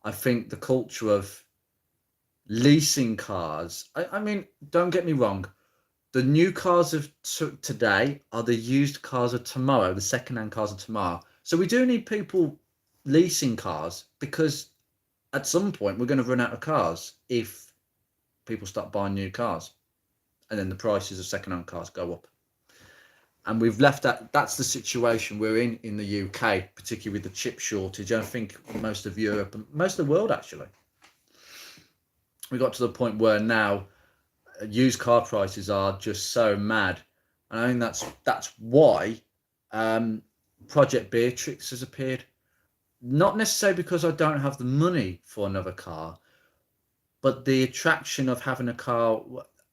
I think the culture of leasing cars, I mean, don't get me wrong, the new cars of today are the used cars of tomorrow, the second-hand cars of tomorrow. So we do need people leasing cars, because at some point we're going to run out of cars if people start buying new cars, and then the prices of second-hand cars go up. And we've left that's the situation we're in the UK, particularly with the chip shortage. I think most of Europe and most of the world, actually, we got to the point where now used car prices are just so mad. And I think that's why Project Beatrix has appeared. Not necessarily because I don't have the money for another car, but the attraction of having a car.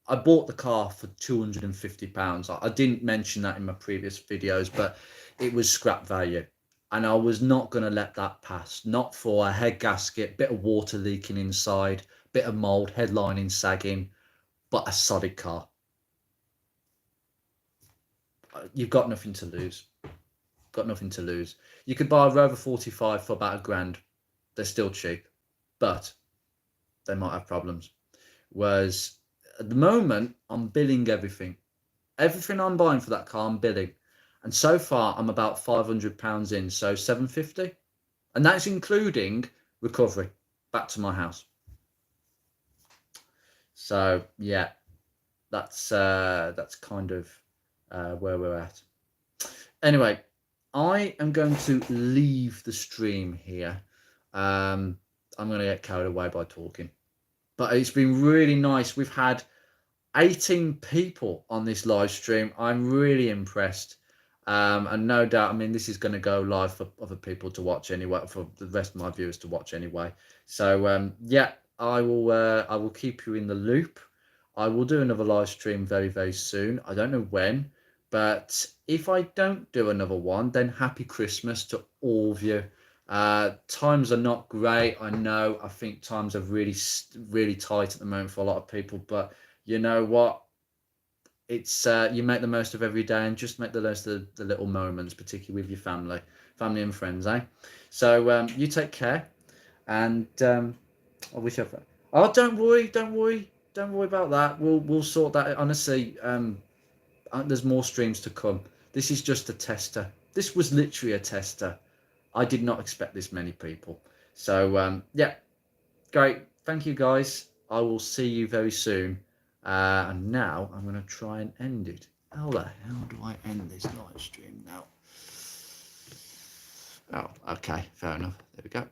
I bought the car for £250. I didn't mention that in my previous videos, but it was scrap value. And I was not going to let that pass. Not for a head gasket, bit of water leaking inside, bit of mould, headlining sagging, but a solid car. You've got nothing to lose. Got nothing to lose. You could buy a Rover 45 for about £1,000. They're still cheap, but they might have problems. Whereas at the moment, I'm billing everything. Everything I'm buying for that car, I'm billing. And so far, I'm about £500 in, so £750. And that's including recovery back to my house. So, yeah, that's kind of where we're at. Anyway, I am going to leave the stream here. I'm going to get carried away by talking. But it's been really nice. We've had 18 people on this live stream. I'm really impressed. And no doubt, I mean, this is going to go live for other people to watch anyway, for the rest of my viewers to watch anyway. So yeah, I will keep you in the loop. I will do another live stream very, very soon. I don't know when, but if I don't do another one, then happy Christmas to all of you. Times are not great. I know. I think times are really, really tight at the moment for a lot of people, but you know what? It's you make the most of every day and just make the most of the little moments, particularly with your family and friends, eh? So you take care, and I wish I. Oh, don't worry about that. We'll sort that. Honestly, there's more streams to come. This is just a tester. This was literally a tester. I did not expect this many people. So yeah, great. Thank you guys. I will see you very soon. And now I'm going to try and end it. How the hell do I end this live stream now? Oh, okay, fair enough. There we go.